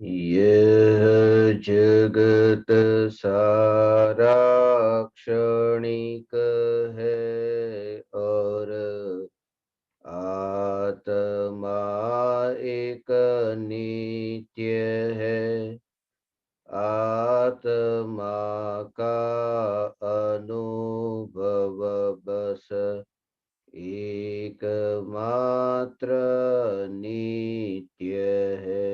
यह जगत सारा क्षणिक है और आत्मा एक नित्य है। आत्मा का अनुभव बस एकमात्र नित्य है।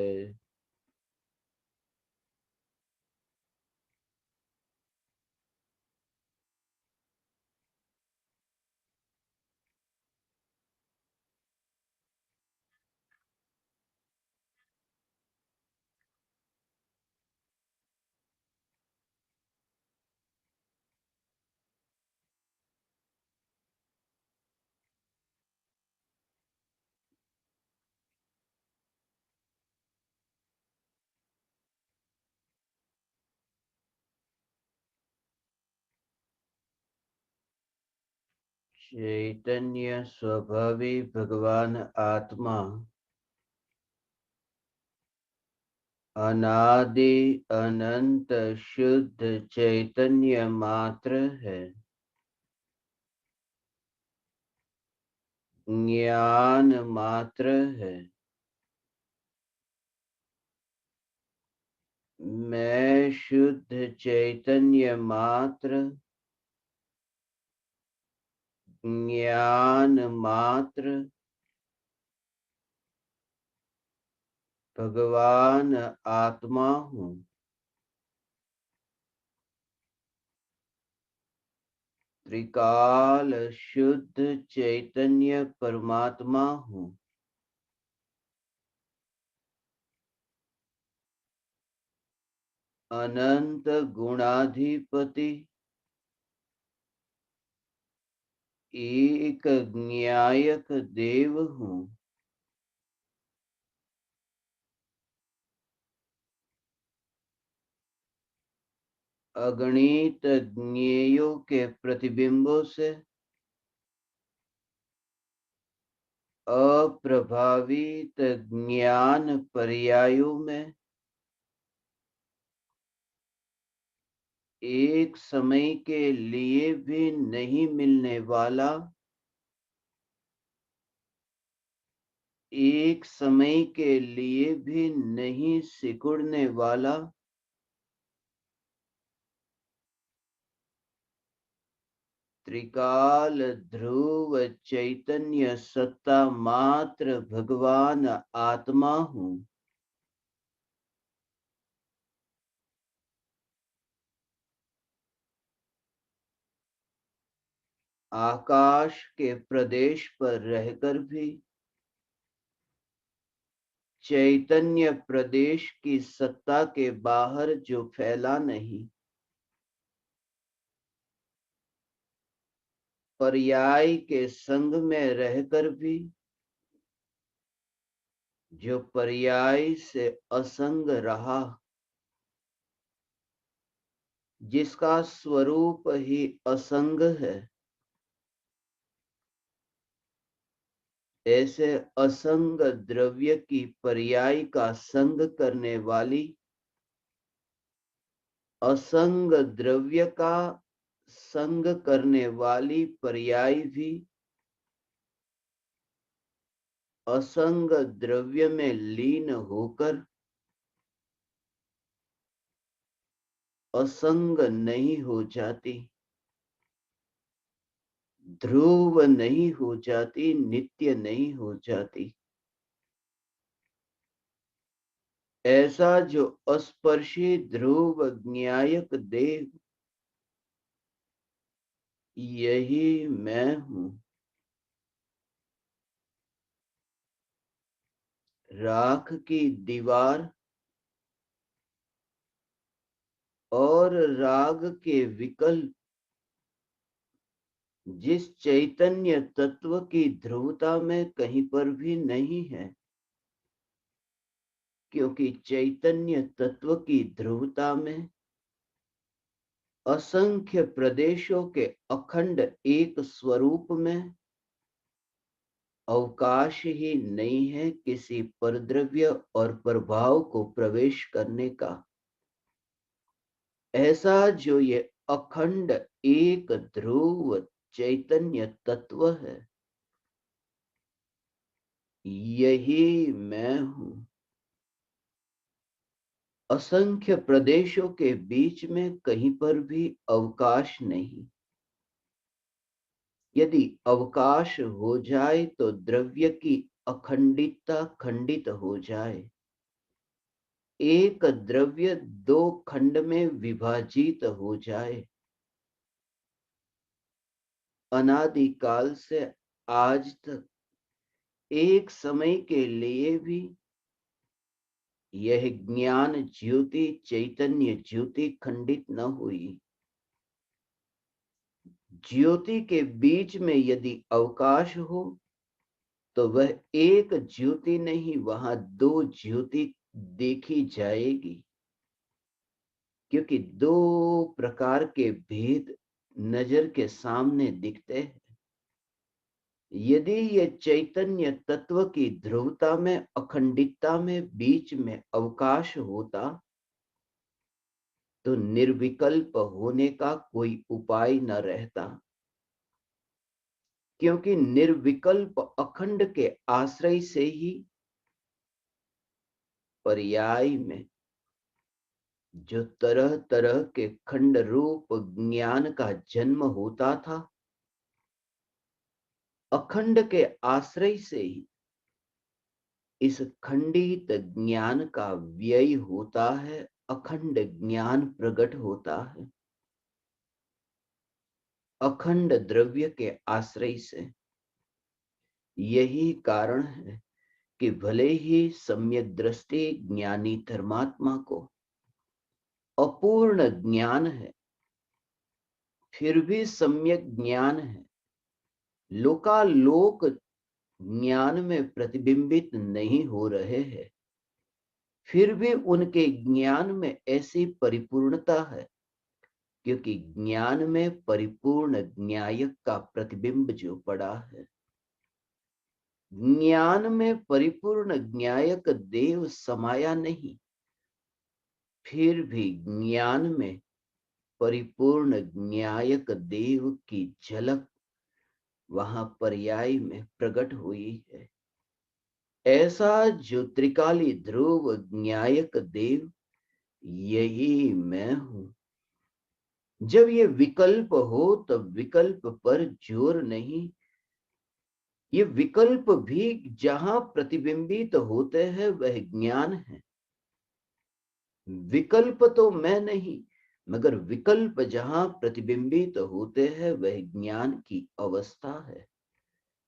चैतन्य स्वभावी भगवान आत्मा अनादि अनंत शुद्ध चैतन्य मात्र है। ज्ञान मात्र है। मैं शुद्ध चैतन्य मात्र, ज्ञान मात्र, भगवान आत्मा हूँ। त्रिकाल शुद्ध चैतन्य परमात्मा हूँ। अनंत गुणाधिपति, एक न्यायक देव हूँ। अगणित ज्ञेयों के प्रतिबिंबों से अप्रभावित ज्ञान पर्यायों में एक समय के लिए भी नहीं मिलने वाला, एक समय के लिए भी नहीं सिकुड़ने वाला, त्रिकाल ध्रुव चैतन्य सत्ता मात्र भगवान आत्मा हूँ। आकाश के प्रदेश पर रहकर भी चैतन्य प्रदेश की सत्ता के बाहर जो फैला नहीं, पर्याय के संग में रहकर भी जो पर्याय से असंग रहा, जिसका स्वरूप ही असंग है, ऐसे असंग द्रव्य की पर्याय का संग करने वाली, असंग द्रव्य का संग करने वाली पर्याय भी असंग द्रव्य में लीन होकर असंग नहीं हो जाती, ध्रुव नहीं हो जाती, नित्य नहीं हो जाती। ऐसा जो अस्पर्शी ध्रुव न्यायक देव, यही मैं हूं। राख की दीवार और राग के विकल्प जिस चैतन्य तत्व की ध्रुवता में कहीं पर भी नहीं है, क्योंकि चैतन्य तत्व की ध्रुवता में असंख्य प्रदेशों के अखंड एक स्वरूप में अवकाश ही नहीं है किसी परद्रव्य और प्रभाव को प्रवेश करने का। ऐसा जो ये अखंड एक ध्रुव चैतन्य तत्व है, यही मैं हूं। असंख्य प्रदेशों के बीच में कहीं पर भी अवकाश नहीं। यदि अवकाश हो जाए तो द्रव्य की अखंडितता खंडित हो जाए। एक द्रव्य दो खंड में विभाजित हो जाए। अनादिकाल से आज तक एक समय के लिए भी यह ज्ञान ज्योति चैतन्य ज्योति खंडित न हुई। ज्योति के बीच में यदि अवकाश हो तो वह एक ज्योति नहीं, वहां दो ज्योति देखी जाएगी, क्योंकि दो प्रकार के भेद नजर के सामने दिखते हैं। यदि ये चैतन्य तत्व की ध्रुवता में अखंडितता में बीच में अवकाश होता तो निर्विकल्प होने का कोई उपाय न रहता, क्योंकि निर्विकल्प अखंड के आश्रय से ही पर्याय में जो तरह तरह के खंड रूप ज्ञान का जन्म होता था, अखंड के आश्रय से ही इस खंडित ज्ञान का व्यय होता है, अखंड ज्ञान प्रकट होता है। अखंड द्रव्य के आश्रय से। यही कारण है कि भले ही सम्यक दृष्टि ज्ञानी धर्मात्मा को अपूर्ण ज्ञान है, फिर भी सम्यक ज्ञान है, लोकालोक ज्ञान में प्रतिबिंबित नहीं हो रहे हैं, फिर भी उनके ज्ञान में ऐसी परिपूर्णता है, क्योंकि ज्ञान में परिपूर्ण न्यायक का प्रतिबिंब जो पड़ा है। ज्ञान में परिपूर्ण न्यायक देव समाया नहीं, फिर भी ज्ञान में परिपूर्ण न्यायक देव की झलक वहां पर्याय में प्रकट हुई है। ऐसा जो त्रिकाली ध्रुव न्यायक देव, यही मैं हूं। जब ये विकल्प हो तब विकल्प पर जोर नहीं। ये विकल्प भी जहां प्रतिबिंबित होते हैं वह ज्ञान है। विकल्प तो मैं नहीं, मगर विकल्प जहां प्रतिबिंबित होते हैं वह ज्ञान की अवस्था है।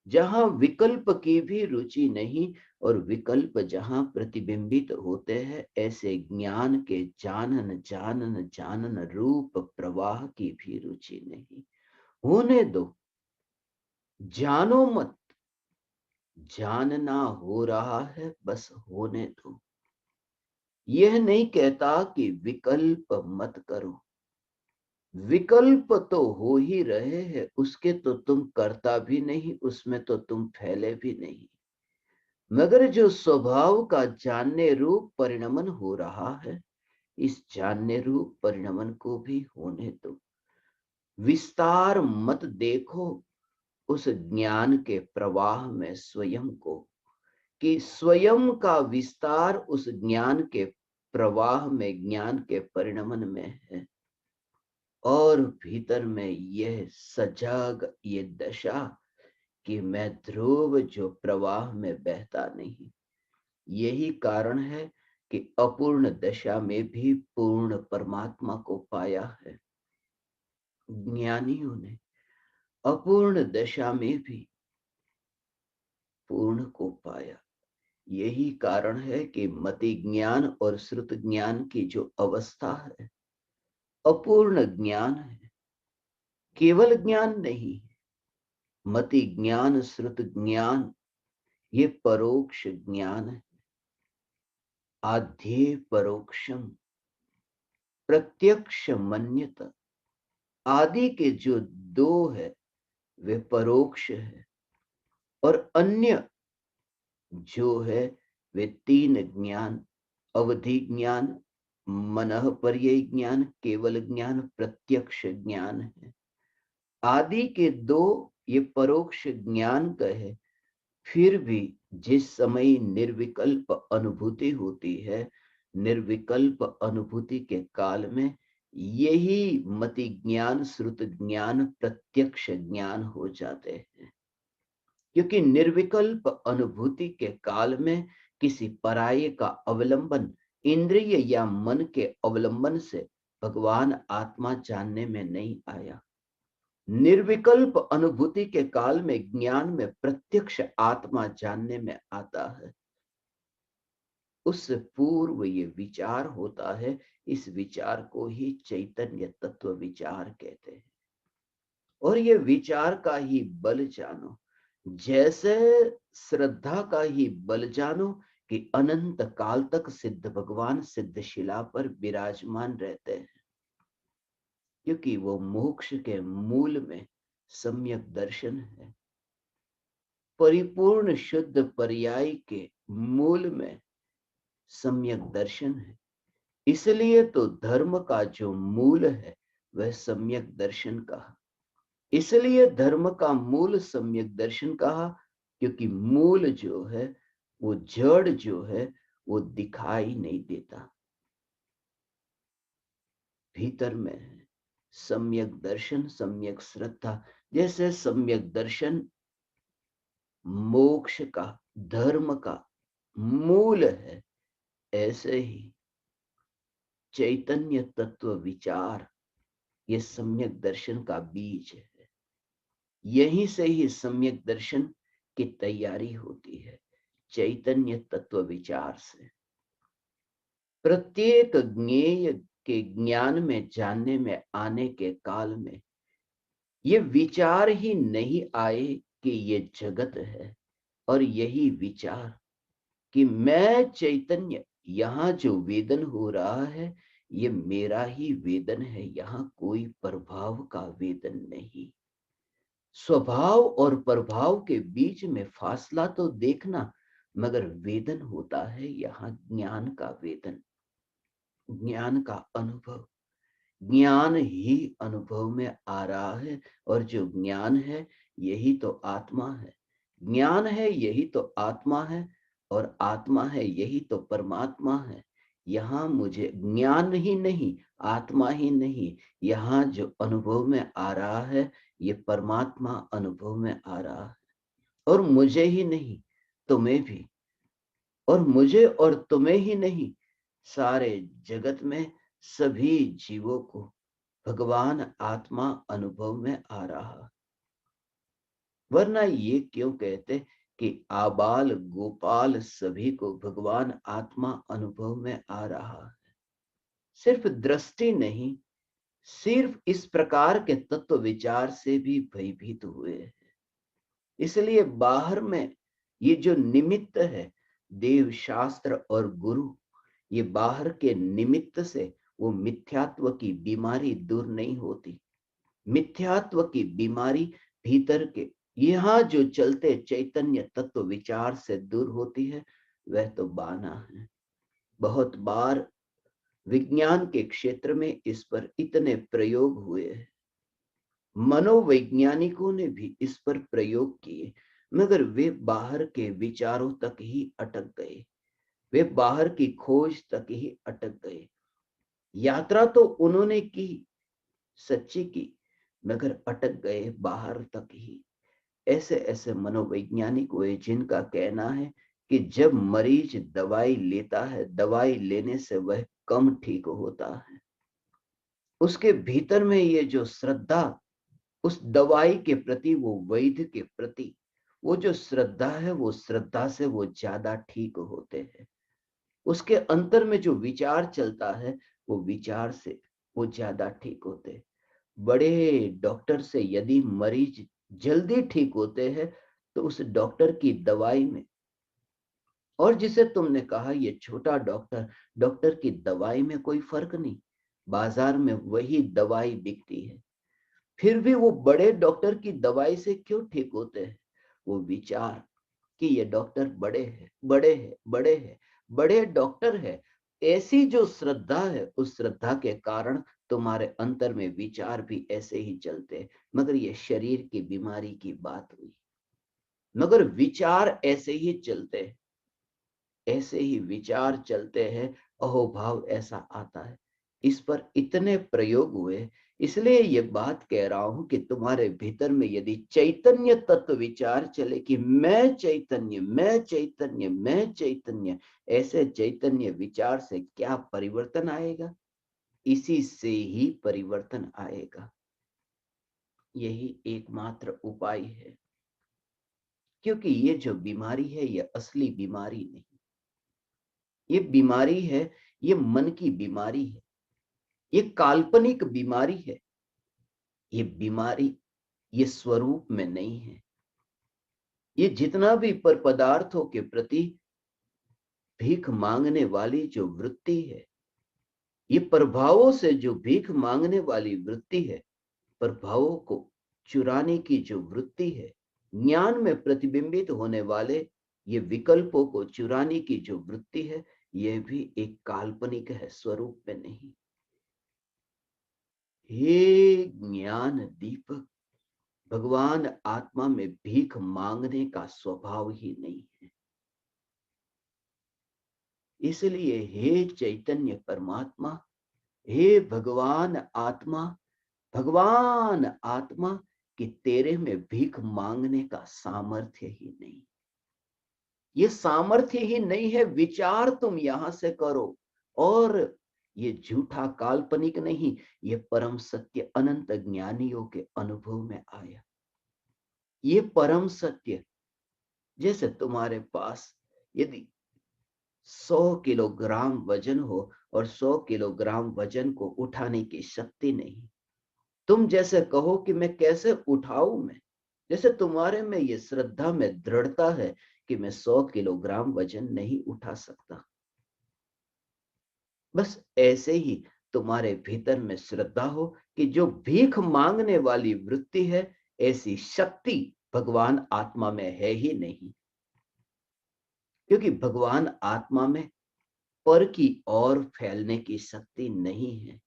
जहां विकल्प की भी रुचि नहीं और विकल्प जहां प्रतिबिंबित होते हैं, ऐसे ज्ञान के जानन जानन जानन रूप प्रवाह की भी रुचि नहीं। होने दो, जानो मत। जानना हो रहा है, बस होने दो। यह नहीं कहता कि विकल्प मत करो। विकल्प तो हो ही रहे हैं, उसके तो तुम करता भी नहीं, उसमें तो तुम फैले भी नहीं। मगर जो स्वभाव का जानने रूप परिणमन हो रहा है, इस जानने रूप परिणमन को भी होने दो। विस्तार मत देखो उस ज्ञान के प्रवाह में स्वयं को, कि स्वयं का विस्तार उस ज्ञान के प्रवाह में, ज्ञान के परिणमन में है। और भीतर में यह सजग ये दशा कि मैं ध्रुव जो प्रवाह में बहता नहीं। यही कारण है कि अपूर्ण दशा में भी पूर्ण परमात्मा को पाया है। ज्ञानियों ने अपूर्ण दशा में भी पूर्ण को पाया। यही कारण है कि मति ज्ञान और श्रुत ज्ञान की जो अवस्था है, अपूर्ण ज्ञान है, केवल ज्ञान नहीं है। मति ज्ञान श्रुत ज्ञान ये परोक्ष ज्ञान है। आध्ये परोक्षम प्रत्यक्ष मन्यता। आदि के जो दो है वे परोक्ष है और अन्य जो है वे 3 ज्ञान, अवधि ज्ञान, मनः पर्यय ज्ञान, केवल ज्ञान, प्रत्यक्ष ज्ञान है। आदि के 2 ये परोक्ष ज्ञान कहे, फिर भी जिस समय निर्विकल्प अनुभूति होती है, निर्विकल्प अनुभूति के काल में यही मति ज्ञान, श्रुत ज्ञान, प्रत्यक्ष ज्ञान हो जाते हैं। क्योंकि निर्विकल्प अनुभूति के काल में किसी पराये का अवलंबन, इंद्रिय या मन के अवलंबन से भगवान आत्मा जानने में नहीं आया। निर्विकल्प अनुभूति के काल में ज्ञान में प्रत्यक्ष आत्मा जानने में आता है। उससे पूर्व ये विचार होता है, इस विचार को ही चैतन्य तत्व विचार कहते हैं। और ये विचार का ही बल जानो, जैसे श्रद्धा का ही बल जानो कि अनंत काल तक सिद्ध भगवान सिद्ध शिला पर विराजमान रहते हैं। क्योंकि वो मोक्ष के मूल में सम्यक दर्शन है, परिपूर्ण शुद्ध पर्याय के मूल में सम्यक दर्शन है। इसलिए तो धर्म का जो मूल है वह सम्यक दर्शन कहा। इसलिए धर्म का मूल सम्यक दर्शन कहा, क्योंकि मूल जो है वो जड़ जो है वो दिखाई नहीं देता, भीतर में है। सम्यक दर्शन, सम्यक श्रद्धा, जैसे सम्यक दर्शन मोक्ष का, धर्म का मूल है, ऐसे ही चैतन्य तत्व विचार ये सम्यक दर्शन का बीज है। यहीं से ही सम्यक दर्शन की तैयारी होती है, चैतन्य तत्व विचार से। प्रत्येक ज्ञेय के ज्ञान में, जानने में आने के काल में ये विचार ही नहीं आए कि ये जगत है, और यही विचार कि मैं चैतन्य, यहां जो वेदन हो रहा है ये मेरा ही वेदन है, यहां कोई प्रभाव का वेदन नहीं। स्वभाव और प्रभाव के बीच में फासला तो देखना, मगर वेदन होता है यहां ज्ञान का वेदन, ज्ञान का अनुभव। ज्ञान ही अनुभव में आ रहा है, और जो ज्ञान है यही तो आत्मा है। ज्ञान है यही तो आत्मा है, और आत्मा है यही तो परमात्मा है। यहाँ मुझे ज्ञान ही नहीं, आत्मा ही नहीं, यहाँ जो अनुभव में आ रहा है ये परमात्मा अनुभव में आ रहा है। और मुझे ही नहीं, तुम्हें भी, और मुझे और तुम्हें ही नहीं, सारे जगत में सभी जीवों को भगवान आत्मा अनुभव में आ रहा। वरना ये क्यों कहते कि आबाल गोपाल सभी को भगवान आत्मा अनुभव में आ रहा है। सिर्फ दृष्टि नहीं, सिर्फ इस प्रकार के तत्व विचार से भी भयभीत हुए हैं। इसलिए बाहर में ये जो निमित्त है, देव शास्त्र और गुरु, ये बाहर के निमित्त से वो मिथ्यात्व की बीमारी दूर नहीं होती। मिथ्यात्व की बीमारी भीतर के यहाँ जो चलते चैतन्य तत्व विचार से दूर होती है, वह तो बाना है। बहुत बार विज्ञान के क्षेत्र में इस पर इतने प्रयोग हुए हैं, मनोवैज्ञानिकों ने भी इस पर प्रयोग किए, मगर वे बाहर के विचारों तक ही अटक गए, वे बाहर की खोज तक ही अटक गए। यात्रा तो उन्होंने की, सच्ची की, मगर अटक गए बाहर तक ही। ऐसे ऐसे मनोवैज्ञानिक हुए जिनका कहना है कि जब मरीज दवाई लेता है, दवाई लेने से वह कम ठीक होता है। उसके भीतर में ये जो श्रद्धा उस दवाई के प्रति, वो वैद्य के प्रति वो जो श्रद्धा है, वो श्रद्धा से वो ज्यादा ठीक होते हैं। उसके अंतर में जो विचार चलता है, वो विचार से वो ज्यादा ठीक होते हैं। बड़े डॉक्टर से यदि मरीज जल्दी ठीक होते हैं तो उस डॉक्टर की दवाई में, और जिसे तुमने कहा ये छोटा डॉक्टर, डॉक्टर की दवाई में कोई फर्क नहीं, बाजार में वही दवाई बिकती है, फिर भी वो बड़े डॉक्टर की दवाई से क्यों ठीक होते हैं? वो विचार कि ये डॉक्टर बड़े हैं, बड़े हैं, बड़े हैं, बड़े डॉक्टर है, ऐसी जो श्रद्धा है, उस श्रद्धा के कारण तुम्हारे अंतर में विचार भी ऐसे ही चलते हैं। मगर ये शरीर की बीमारी की बात हुई, मगर विचार ऐसे ही चलते हैं, ऐसे ही विचार चलते हैं, अहोभाव ऐसा आता है। इस पर इतने प्रयोग हुए, इसलिए ये बात कह रहा हूं कि तुम्हारे भीतर में यदि चैतन्य तत्व विचार चले कि मैं चैतन्य, मैं चैतन्य, मैं चैतन्य, ऐसे चैतन्य विचार से क्या परिवर्तन आएगा? इसी से ही परिवर्तन आएगा। यही एकमात्र उपाय है, क्योंकि ये जो बीमारी है ये असली बीमारी नहीं, ये बीमारी है, ये मन की बीमारी है, ये काल्पनिक बीमारी है। ये बीमारी ये स्वरूप में नहीं है। ये जितना भी पर पदार्थों के प्रति भीख मांगने वाली जो वृत्ति है, ये प्रभावों से जो भीख मांगने वाली वृत्ति है, प्रभावों को चुराने की जो वृत्ति है, ज्ञान में प्रतिबिंबित होने वाले ये विकल्पों को चुराने की जो वृत्ति है, यह भी एक काल्पनिक है, स्वरूप में नहीं। हे ज्ञान दीपक, भगवान आत्मा में भीख मांगने का स्वभाव ही नहीं है। इसलिए हे चैतन्य परमात्मा, हे भगवान आत्मा, भगवान आत्मा, कि तेरे में भीख मांगने का सामर्थ्य ही नहीं, ये सामर्थ्य ही नहीं है। विचार तुम यहां से करो, और ये झूठा काल्पनिक नहीं, ये परम सत्य अनंत ज्ञानियों के अनुभव में आया। ये परम सत्य, जैसे तुम्हारे पास यदि 100 किलोग्राम वजन हो और 100 किलोग्राम वजन को उठाने की शक्ति नहीं, तुम जैसे कहो कि मैं कैसे उठाऊं, मैं जैसे तुम्हारे में ये श्रद्धा में दृढ़ता है कि मैं 100 किलोग्राम वजन नहीं उठा सकता, बस ऐसे ही तुम्हारे भीतर में श्रद्धा हो कि जो भीख मांगने वाली वृत्ति है, ऐसी शक्ति भगवान आत्मा में है ही नहीं। क्योंकि भगवान आत्मा में पर की ओर फैलने की शक्ति नहीं है,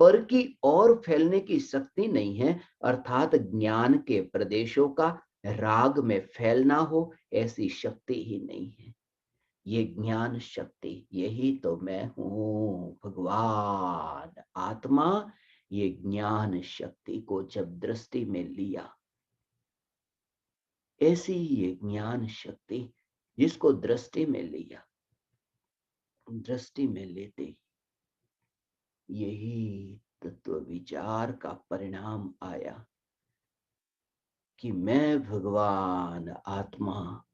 पर की ओर फैलने की शक्ति नहीं है, अर्थात ज्ञान के प्रदेशों का राग में फैलना हो, ऐसी शक्ति ही नहीं है। ये ज्ञान शक्ति, यही तो मैं हूं, भगवान आत्मा। ये ज्ञान शक्ति को जब दृष्टि में लिया, ऐसी ही ये ज्ञान शक्ति जिसको दृष्टि में लिया, दृष्टि में लेते यही तत्व विचार का परिणाम आया कि मैं भगवान आत्मा,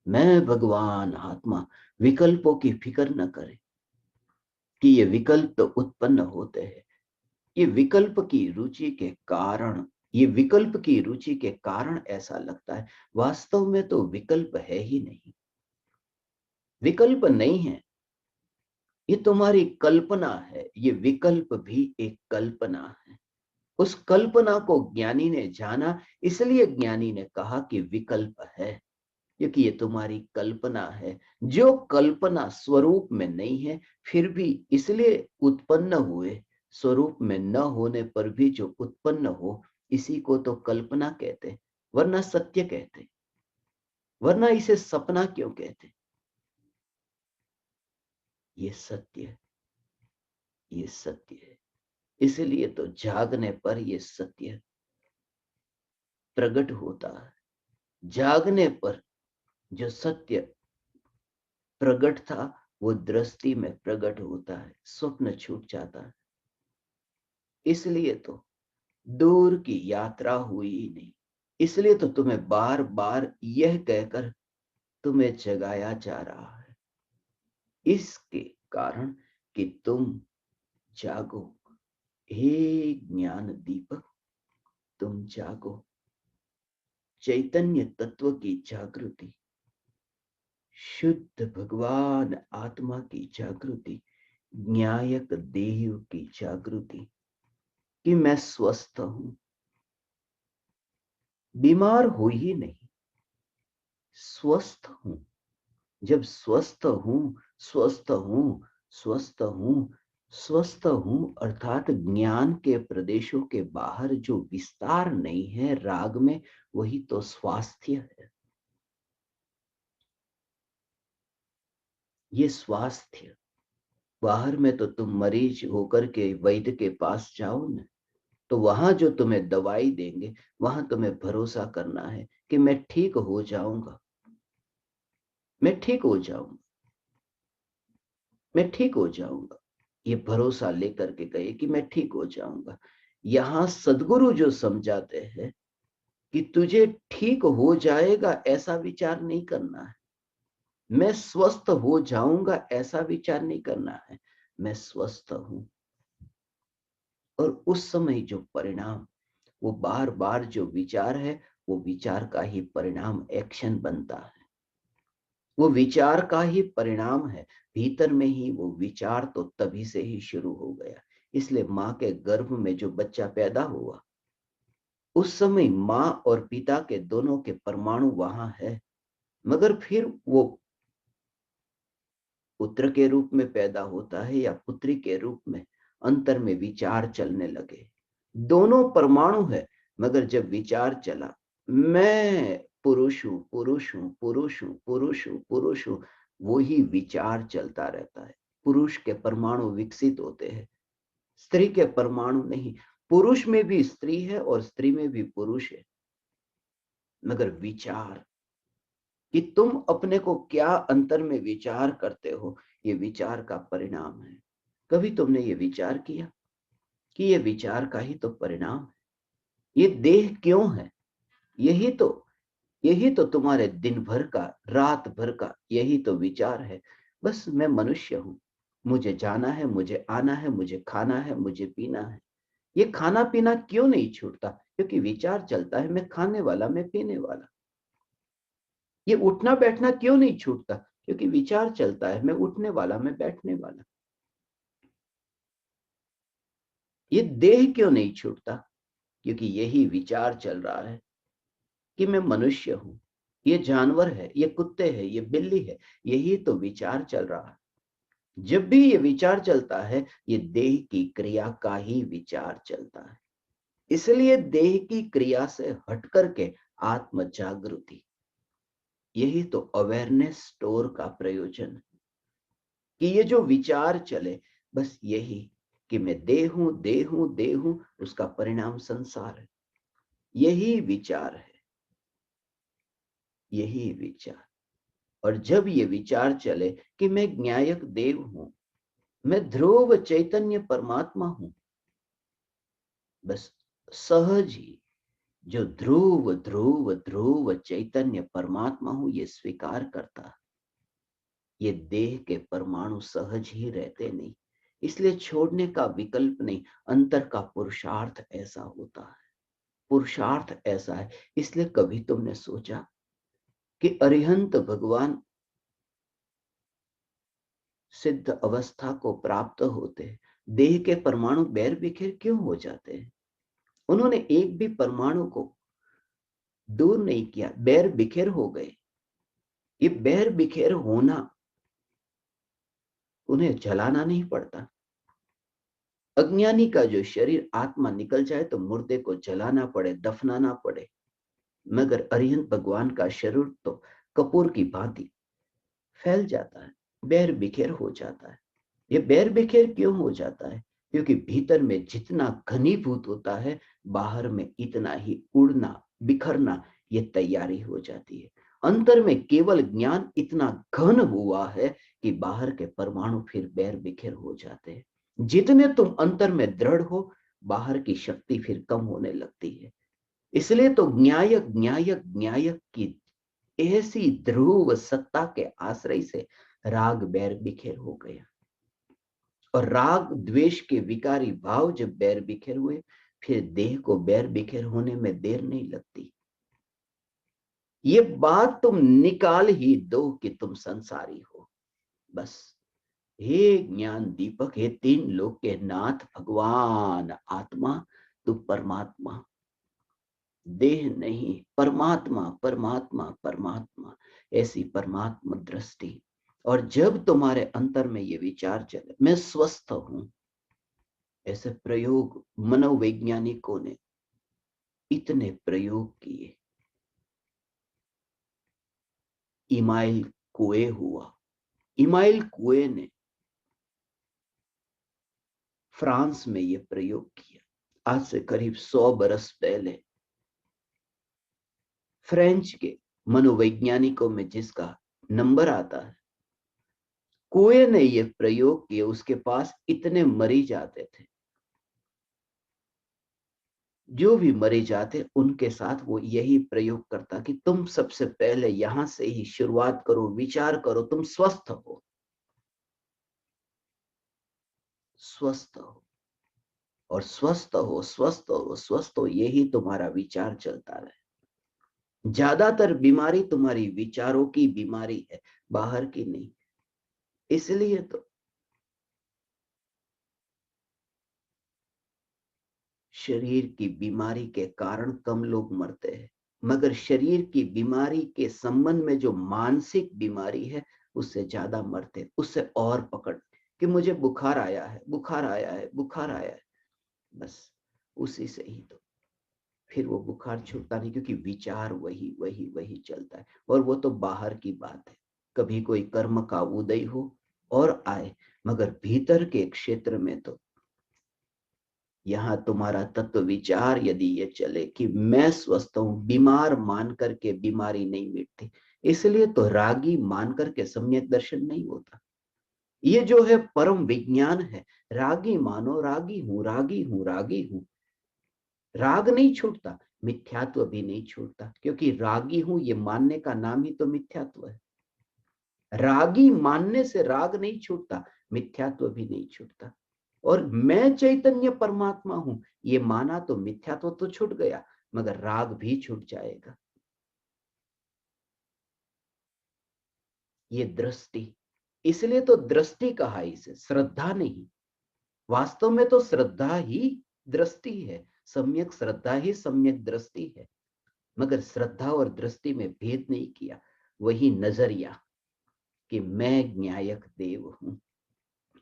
मैं भगवान आत्मा। विकल्पों की फिक्र न करें कि ये विकल्प तो उत्पन्न होते हैं, ये विकल्प की रुचि के कारण, ये विकल्प की रुचि के कारण ऐसा लगता है। वास्तव में तो विकल्प है ही नहीं, विकल्प नहीं है, ये तुम्हारी कल्पना है। ये विकल्प भी एक कल्पना है। उस कल्पना को ज्ञानी ने जाना, इसलिए ज्ञानी ने कहा कि विकल्प है, क्योंकि ये तुम्हारी कल्पना है। जो कल्पना स्वरूप में नहीं है, फिर भी इसलिए उत्पन्न हुए, स्वरूप में न होने पर भी जो उत्पन्न हो, इसी को तो कल्पना कहते, वरना सत्य कहते। वरना इसे सपना क्यों कहते? ये सत्य है, ये सत्य है। इसलिए तो जागने पर ये सत्य प्रकट होता है। जागने पर जो सत्य प्रकट था, वो दृष्टि में प्रकट होता है, स्वप्न छूट जाता है। इसलिए तो दूर की यात्रा हुई ही नहीं। इसलिए तो तुम्हें बार बार यह कहकर तुम्हें जगाया जा रहा है, इसके कारण कि तुम जागो। हे ज्ञान दीपक, तुम जागो। चैतन्य तत्व की जागृति, शुद्ध भगवान आत्मा की जागृति, न्यायक देह की जागृति कि मैं स्वस्थ हूं, बीमार हो ही नहीं। स्वस्थ हूं। जब स्वस्थ हूं, स्वस्थ हूं, स्वस्थ हूं, स्वस्थ हूं, अर्थात ज्ञान के प्रदेशों के बाहर जो विस्तार नहीं है राग में, वही तो स्वास्थ्य है। ये स्वास्थ्य, बाहर में तो तुम मरीज होकर के वैद्य के पास जाओ ना, तो वहां जो तुम्हें दवाई देंगे, वहां तुम्हें भरोसा करना है कि मैं ठीक हो जाऊंगा, मैं ठीक हो जाऊंगा, मैं ठीक हो जाऊंगा। ये भरोसा लेकर के गए कि मैं ठीक हो जाऊंगा। यहां सदगुरु जो समझाते हैं कि तुझे ठीक हो जाएगा ऐसा विचार नहीं करना है, मैं स्वस्थ हो जाऊंगा ऐसा विचार नहीं करना है, मैं स्वस्थ हूं। और उस समय जो परिणाम, वो बार बार जो विचार है, वो विचार का ही परिणाम एक्शन बनता है, वो विचार का ही परिणाम है। भीतर में ही वो विचार तो तभी से ही शुरू हो गया। इसलिए मां के गर्भ में जो बच्चा पैदा हुआ, उस समय मां और पिता के दोनों के परमाणु वहां है, मगर फिर वो पुत्र के रूप में पैदा होता है या पुत्री के रूप में, अंतर में विचार चलने लगे। दोनों परमाणु है, मगर जब विचार चला, मैं पुरुष हूं, पुरुष हूं, पुरुष हूं, पुरुष हूं, पुरुष हूं, वो ही विचार चलता रहता है। पुरुष के परमाणु विकसित होते हैं, स्त्री के परमाणु नहीं। पुरुष में भी स्त्री है और स्त्री में भी पुरुष है, मगर विचार कि तुम अपने को क्या अंतर में विचार करते हो, ये विचार का परिणाम है। कभी तुमने ये विचार किया कि ये विचार का ही तो परिणाम है? ये देह क्यों है? यही तो यही तो तुम्हारे दिन भर का, रात भर का यही तो विचार है। बस मैं मनुष्य हूं, मुझे जाना है, मुझे आना है, मुझे खाना है, मुझे पीना है। ये खाना पीना क्यों नहीं छूटता? क्योंकि विचार चलता है, मैं खाने वाला, मैं पीने वाला। ये उठना बैठना क्यों नहीं छूटता? क्योंकि विचार चलता है, मैं उठने वाला, मैं बैठने वाला। ये देह क्यों नहीं छूटता? क्योंकि यही विचार चल रहा है कि मैं मनुष्य हूं, ये जानवर है, ये कुत्ते है, ये बिल्ली है। यही तो विचार चल रहा है। जब भी ये विचार चलता है, ये देह की क्रिया का ही विचार चलता है। इसलिए देह की क्रिया से हट करके आत्म जागृति, यही तो अवेयरनेस स्टोर का प्रयोजन है। कि ये जो विचार चले, बस यही कि मैं देह हूं, देह हूं, देह हूं, उसका परिणाम संसार है। यही विचार है, यही विचार। और जब ये विचार चले कि मैं ज्ञायक देव हूं, मैं ध्रुव चैतन्य परमात्मा हूं, बस सहज ही जो ध्रुव ध्रुव ध्रुव चैतन्य परमात्मा हूं ये स्वीकार करता, ये देह के परमाणु सहज ही रहते नहीं। इसलिए छोड़ने का विकल्प नहीं, अंतर का पुरुषार्थ ऐसा होता है, पुरुषार्थ ऐसा है। इसलिए कभी तुमने सोचा कि अरिहंत भगवान सिद्ध अवस्था को प्राप्त होते हैं, देह के परमाणु बैर बिखेर क्यों हो जाते हैं? उन्होंने एक भी परमाणु को दूर नहीं किया, बैर बिखेर हो गए। ये बैर बिखेर होना, उन्हें जलाना नहीं पड़ता। अज्ञानी का जो शरीर आत्मा निकल जाए तो मुर्दे को जलाना पड़े, दफनाना पड़े, मगर अरिहंत भगवान का शरीर तो कपूर की भांति फैल जाता है, बैर बिखेर हो जाता है। ये बैर बिखेर क्यों हो जाता है? क्योंकि भीतर में जितना घनीभूत होता है, बाहर में इतना ही उड़ना, बिखरना, ये तैयारी हो जाती है। अंतर में केवल ज्ञान इतना घन हुआ है कि बाहर के परमाणु फिर बैर बिखेर हो जाते हैं। जितने तुम अंतर में दृढ़ हो, बाहर की शक्ति फिर कम होने लगती है। इसलिए तो न्यायक न्यायक न्यायक की ऐसी ध्रुव सत्ता के आश्रय से राग बैर बिखेर हो गया। और राग द्वेष के विकारी भाव जब बैर बिखेर हुए, फिर देह को बैर बिखेर होने में देर नहीं लगती। ये बात तुम निकाल ही दो कि तुम संसारी हो, बस। हे ज्ञान दीपक, हे तीन लोक के नाथ भगवान आत्मा, तू परमात्मा, देह नहीं, परमात्मा परमात्मा परमात्मा, ऐसी परमात्मा दृष्टि। और जब तुम्हारे अंतर में ये विचार चले मैं स्वस्थ हूं, ऐसे प्रयोग मनोवैज्ञानिकों ने इतने प्रयोग किए। इमाइल कुए हुआ, इमाइल कुए ने फ्रांस में यह प्रयोग किया आज से करीब 100 बरस पहले। फ्रेंच के मनोवैज्ञानिकों में जिसका नंबर आता है, कुए ने यह प्रयोग किया। उसके पास इतने मरीज आते थे, जो भी मरीज आते उनके साथ वो यही प्रयोग करता कि तुम सबसे पहले यहां से ही शुरुआत करो, विचार करो, तुम स्वस्थ हो, स्वस्थ हो और स्वस्थ हो, स्वस्थ हो, स्वस्थ हो, यही तुम्हारा विचार चलता रहे। ज्यादातर बीमारी तुम्हारी विचारों की बीमारी है, बाहर की नहीं। इसलिए तो शरीर की बीमारी के कारण कम लोग मरते हैं, मगर शरीर की बीमारी के संबंध में जो मानसिक बीमारी है उससे ज्यादा मरते, उससे और पकड़ कि मुझे बुखार आया है, बुखार आया है, बुखार आया है, बस उसी से ही तो फिर वो बुखार छूटता नहीं, क्योंकि विचार वही वही वही चलता है। और वो तो बाहर की बात है, कभी कोई कर्म का उदय हो और आए, मगर भीतर के क्षेत्र में तो यहां तुम्हारा तत्व विचार यदि ये चले कि मैं स्वस्थ हूं, बीमार मान करके बीमारी नहीं मिटती। इसलिए तो रागी मान करके सम्यक दर्शन नहीं होता। ये जो है परम विज्ञान है, रागी मानो, रागी हूं, रागी हूं, रागी हूं। राग नहीं छूटता, मिथ्यात्व भी नहीं छूटता, क्योंकि रागी हूं ये मानने का नाम ही तो मिथ्यात्व है। रागी मानने से राग नहीं छूटता, मिथ्यात्व भी नहीं छूटता। और मैं चैतन्य परमात्मा हूं ये माना तो मिथ्यात्व तो छूट गया, मगर राग भी छूट जाएगा। ये दृष्टि, इसलिए तो दृष्टि कहा इसे, श्रद्धा नहीं। वास्तव में तो श्रद्धा ही दृष्टि है, सम्यक श्रद्धा ही सम्यक दृष्टि है। मगर श्रद्धा और दृष्टि में भेद नहीं किया, वही नजरिया कि मैं ज्ञायक देव हूं,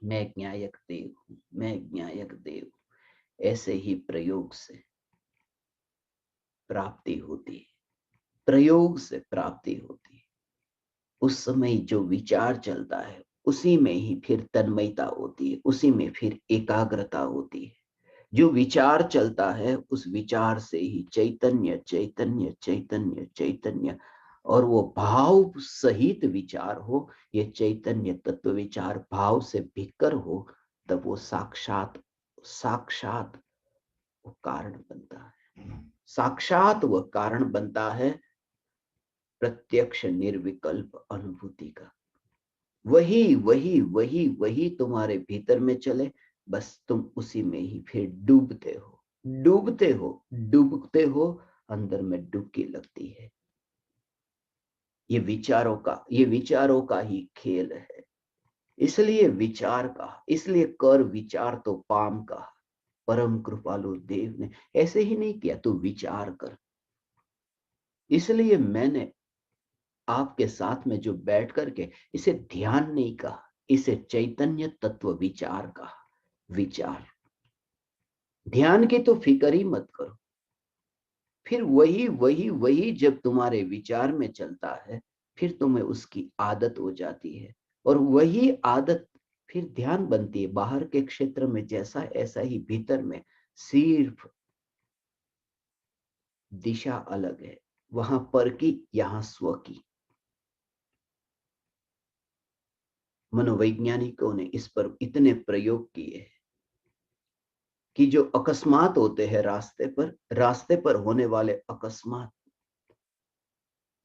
मैं ज्ञायक देव हूं, मैं ज्ञायक देव हूं। ऐसे ही प्रयोग से प्राप्ति होती है, प्रयोग से प्राप्ति होती है। उस समय जो विचार चलता है उसी में ही फिर तन्मयता होती है, उसी में फिर एकाग्रता होती है। जो विचार चलता है उस विचार से ही चैतन्य चैतन्य चैतन्य चैतन्य, और वो भाव सहित विचार हो, ये चैतन्य तत्व विचार भाव से भीतर हो, तब वो साक्षात, साक्षात वो कारण बनता है। साक्षात वह कारण बनता है प्रत्यक्ष निर्विकल्प अनुभूति का। वही वही वही वही तुम्हारे भीतर में चले, बस तुम उसी में ही फिर डूबते हो, डूबते हो, डूबते हो, अंदर में डुबकी लगती है। ये विचारों का ही खेल है। इसलिए विचार का, इसलिए कर विचार तो पाम का। परम कृपालु देव ने ऐसे ही नहीं किया, तू विचार कर। इसलिए मैंने आपके साथ में जो बैठ करके इसे ध्यान नहीं कहा, इसे चैतन्य तत्व विचार कहा। विचार, ध्यान की तो फिक्र ही मत करो। फिर वही वही वही जब तुम्हारे विचार में चलता है, फिर तुम्हें उसकी आदत हो जाती है, और वही आदत फिर ध्यान बनती है। बाहर के क्षेत्र में जैसा ऐसा ही भीतर में, सिर्फ दिशा अलग है, वहां पर की, यहां स्व की। मनोवैज्ञानिकों ने इस पर इतने प्रयोग किए कि जो अकस्मात होते हैं रास्ते पर होने वाले अकस्मात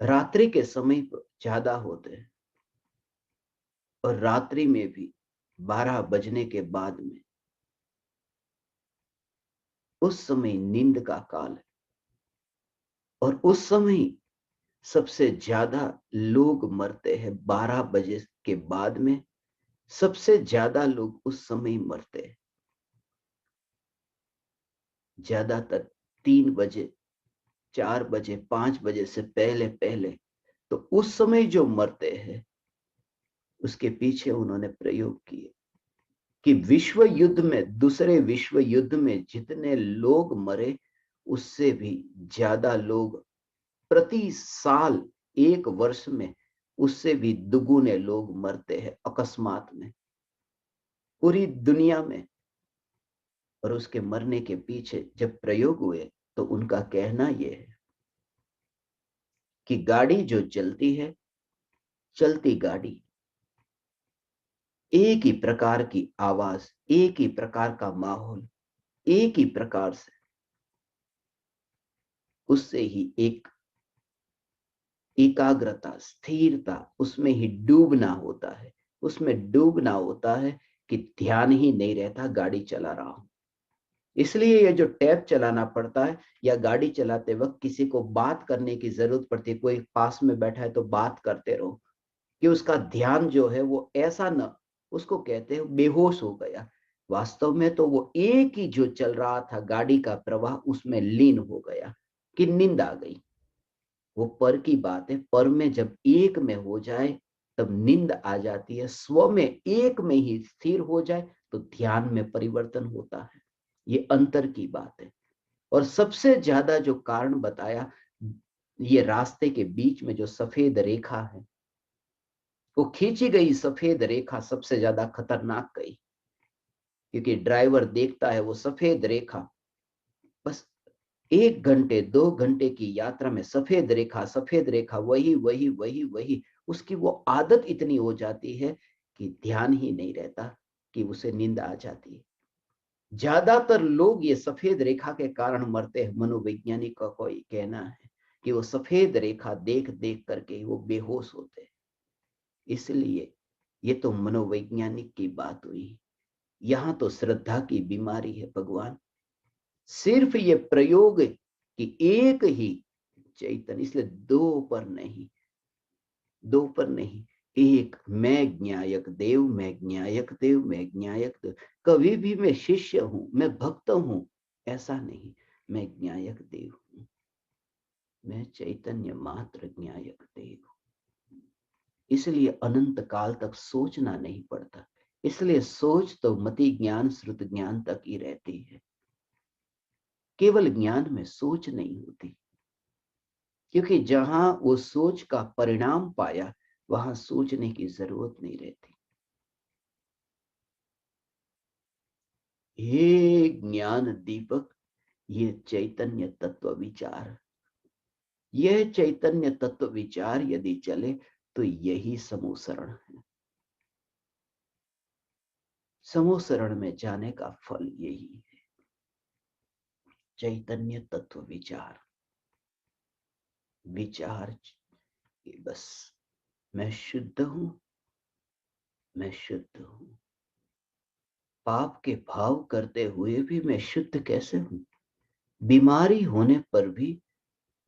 रात्रि के समय पर ज्यादा होते हैं, और रात्रि में भी 12 बजने के बाद में, उस समय नींद का काल है। और उस समय सबसे ज्यादा लोग मरते हैं 12 बजे के बाद में, सबसे ज्यादा लोग उस समय मरते हैं। ज्यादातर 3 बजे 4 बजे 5 बजे से पहले पहले, तो उस समय जो मरते हैं उसके पीछे उन्होंने प्रयोग किए कि विश्व युद्ध में, दूसरे विश्व युद्ध में जितने लोग मरे उससे भी ज्यादा लोग प्रति साल, एक वर्ष में उससे भी दुगुने लोग मरते हैं अकस्मात में पूरी दुनिया में। और उसके मरने के पीछे जब प्रयोग हुए तो उनका कहना यह है कि गाड़ी जो चलती है, चलती गाड़ी, एक ही प्रकार की आवाज, एक ही प्रकार का माहौल, एक ही प्रकार से, उससे ही एक एकाग्रता, स्थिरता, उसमें ही डूबना होता है। उसमें डूबना होता है कि ध्यान ही नहीं रहता, गाड़ी चला रहा हूं। इसलिए ये जो टैब चलाना पड़ता है, या गाड़ी चलाते वक्त किसी को बात करने की जरूरत पड़ती है, कोई पास में बैठा है तो बात करते रहो, कि उसका ध्यान जो है वो ऐसा न, उसको कहते हैं बेहोश हो गया। वास्तव में तो वो एक ही जो चल रहा था गाड़ी का प्रवाह, उसमें लीन हो गया कि नींद आ गई। वो पर की बात है, पर में जब एक में हो जाए तब नींद आ जाती है। स्व में एक में ही स्थिर हो जाए तो ध्यान में परिवर्तन होता है। ये अंतर की बात है। और सबसे ज्यादा जो कारण बताया, ये रास्ते के बीच में जो सफेद रेखा है, वो खींची गई सफेद रेखा सबसे ज्यादा खतरनाक गई, क्योंकि ड्राइवर देखता है वो सफेद रेखा, बस 1 घंटे 2 घंटे की यात्रा में सफेद रेखा, सफेद रेखा, वही वही वही वही, उसकी वो आदत इतनी हो जाती है कि ध्यान ही नहीं रहता, कि उसे नींद आ जाती है। ज्यादातर लोग ये सफेद रेखा के कारण मरते हैं। मनोवैज्ञानिक का कोई कहना है कि वो सफेद रेखा देख देख करके वो बेहोश होते हैं। इसलिए ये तो मनोवैज्ञानिक की बात हुई, यहां तो श्रद्धा की बीमारी है भगवान। सिर्फ ये प्रयोग कि एक ही चैतन्य, इसलिए दो पर नहीं, दो पर नहीं, एक, मैं ज्ञायक देव, मैं ज्ञायक देव, मैं ज्ञायक देव। कभी भी मैं शिष्य हूं, मैं भक्त हूं, ऐसा नहीं। मैं ज्ञायक देव हूं, मैं चैतन्य मात्र ज्ञायक देव हूं। इसलिए अनंत काल तक सोचना नहीं पड़ता। इसलिए सोच तो मति ज्ञान श्रुत ज्ञान तक ही रहती है, केवल ज्ञान में सोच नहीं होती। क्योंकि जहां वो सोच का परिणाम पाया, वहां सोचने की जरूरत नहीं रहती। हे ज्ञान दीपक, ये चैतन्य तत्व विचार, यह चैतन्य तत्व विचार यदि चले तो यही समूसरण है। समूसरण में जाने का फल यही है, चैतन्य तत्व विचार। विचार कि बस मैं शुद्ध हूं, मैं शुद्ध हूं। पाप के भाव करते हुए भी मैं शुद्ध कैसे हूं? बीमारी होने पर भी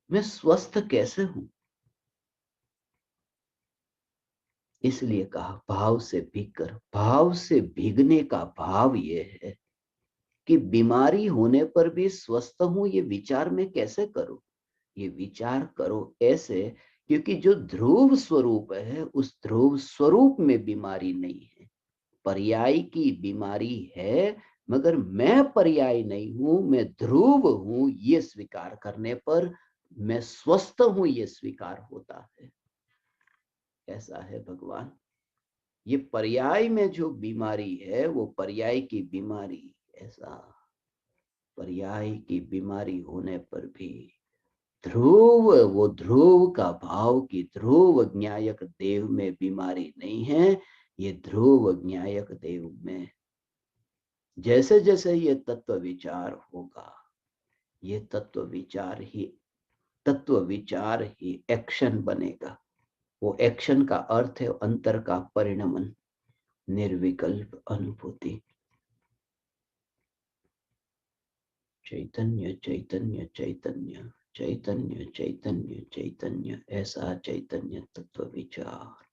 मैं स्वस्थ कैसे हूं? इसलिए कहा भाव से भीगकर। भाव से भीगने का भाव यह है कि बीमारी होने पर भी स्वस्थ हूं, ये विचार मैं कैसे करूं? ये विचार करो ऐसे, क्योंकि जो ध्रुव स्वरूप है उस ध्रुव स्वरूप में बीमारी नहीं है। पर्याय की बीमारी है, मगर मैं पर्याय नहीं हूं, मैं ध्रुव हूं, ये स्वीकार करने पर मैं स्वस्थ हूं, ये स्वीकार होता है। ऐसा है भगवान। ये पर्याय में जो बीमारी है वो पर्याय की बीमारी, ऐसा पर्याय की बीमारी होने पर भी ध्रुव, वो ध्रुव का भाव की ध्रुव ज्ञायक देव में बीमारी नहीं है। ये ध्रुव ज्ञायक देव में जैसे जैसे ये तत्व विचार होगा, ये तत्व विचार ही एक्शन बनेगा। वो एक्शन का अर्थ है अंतर का परिणमन, निर्विकल्प अनुभूति। चैतन्य चैतन्य चैतन्य चैतन्य चैतन्य चैतन्य, ऐसा चैतन्य तत्व विचार।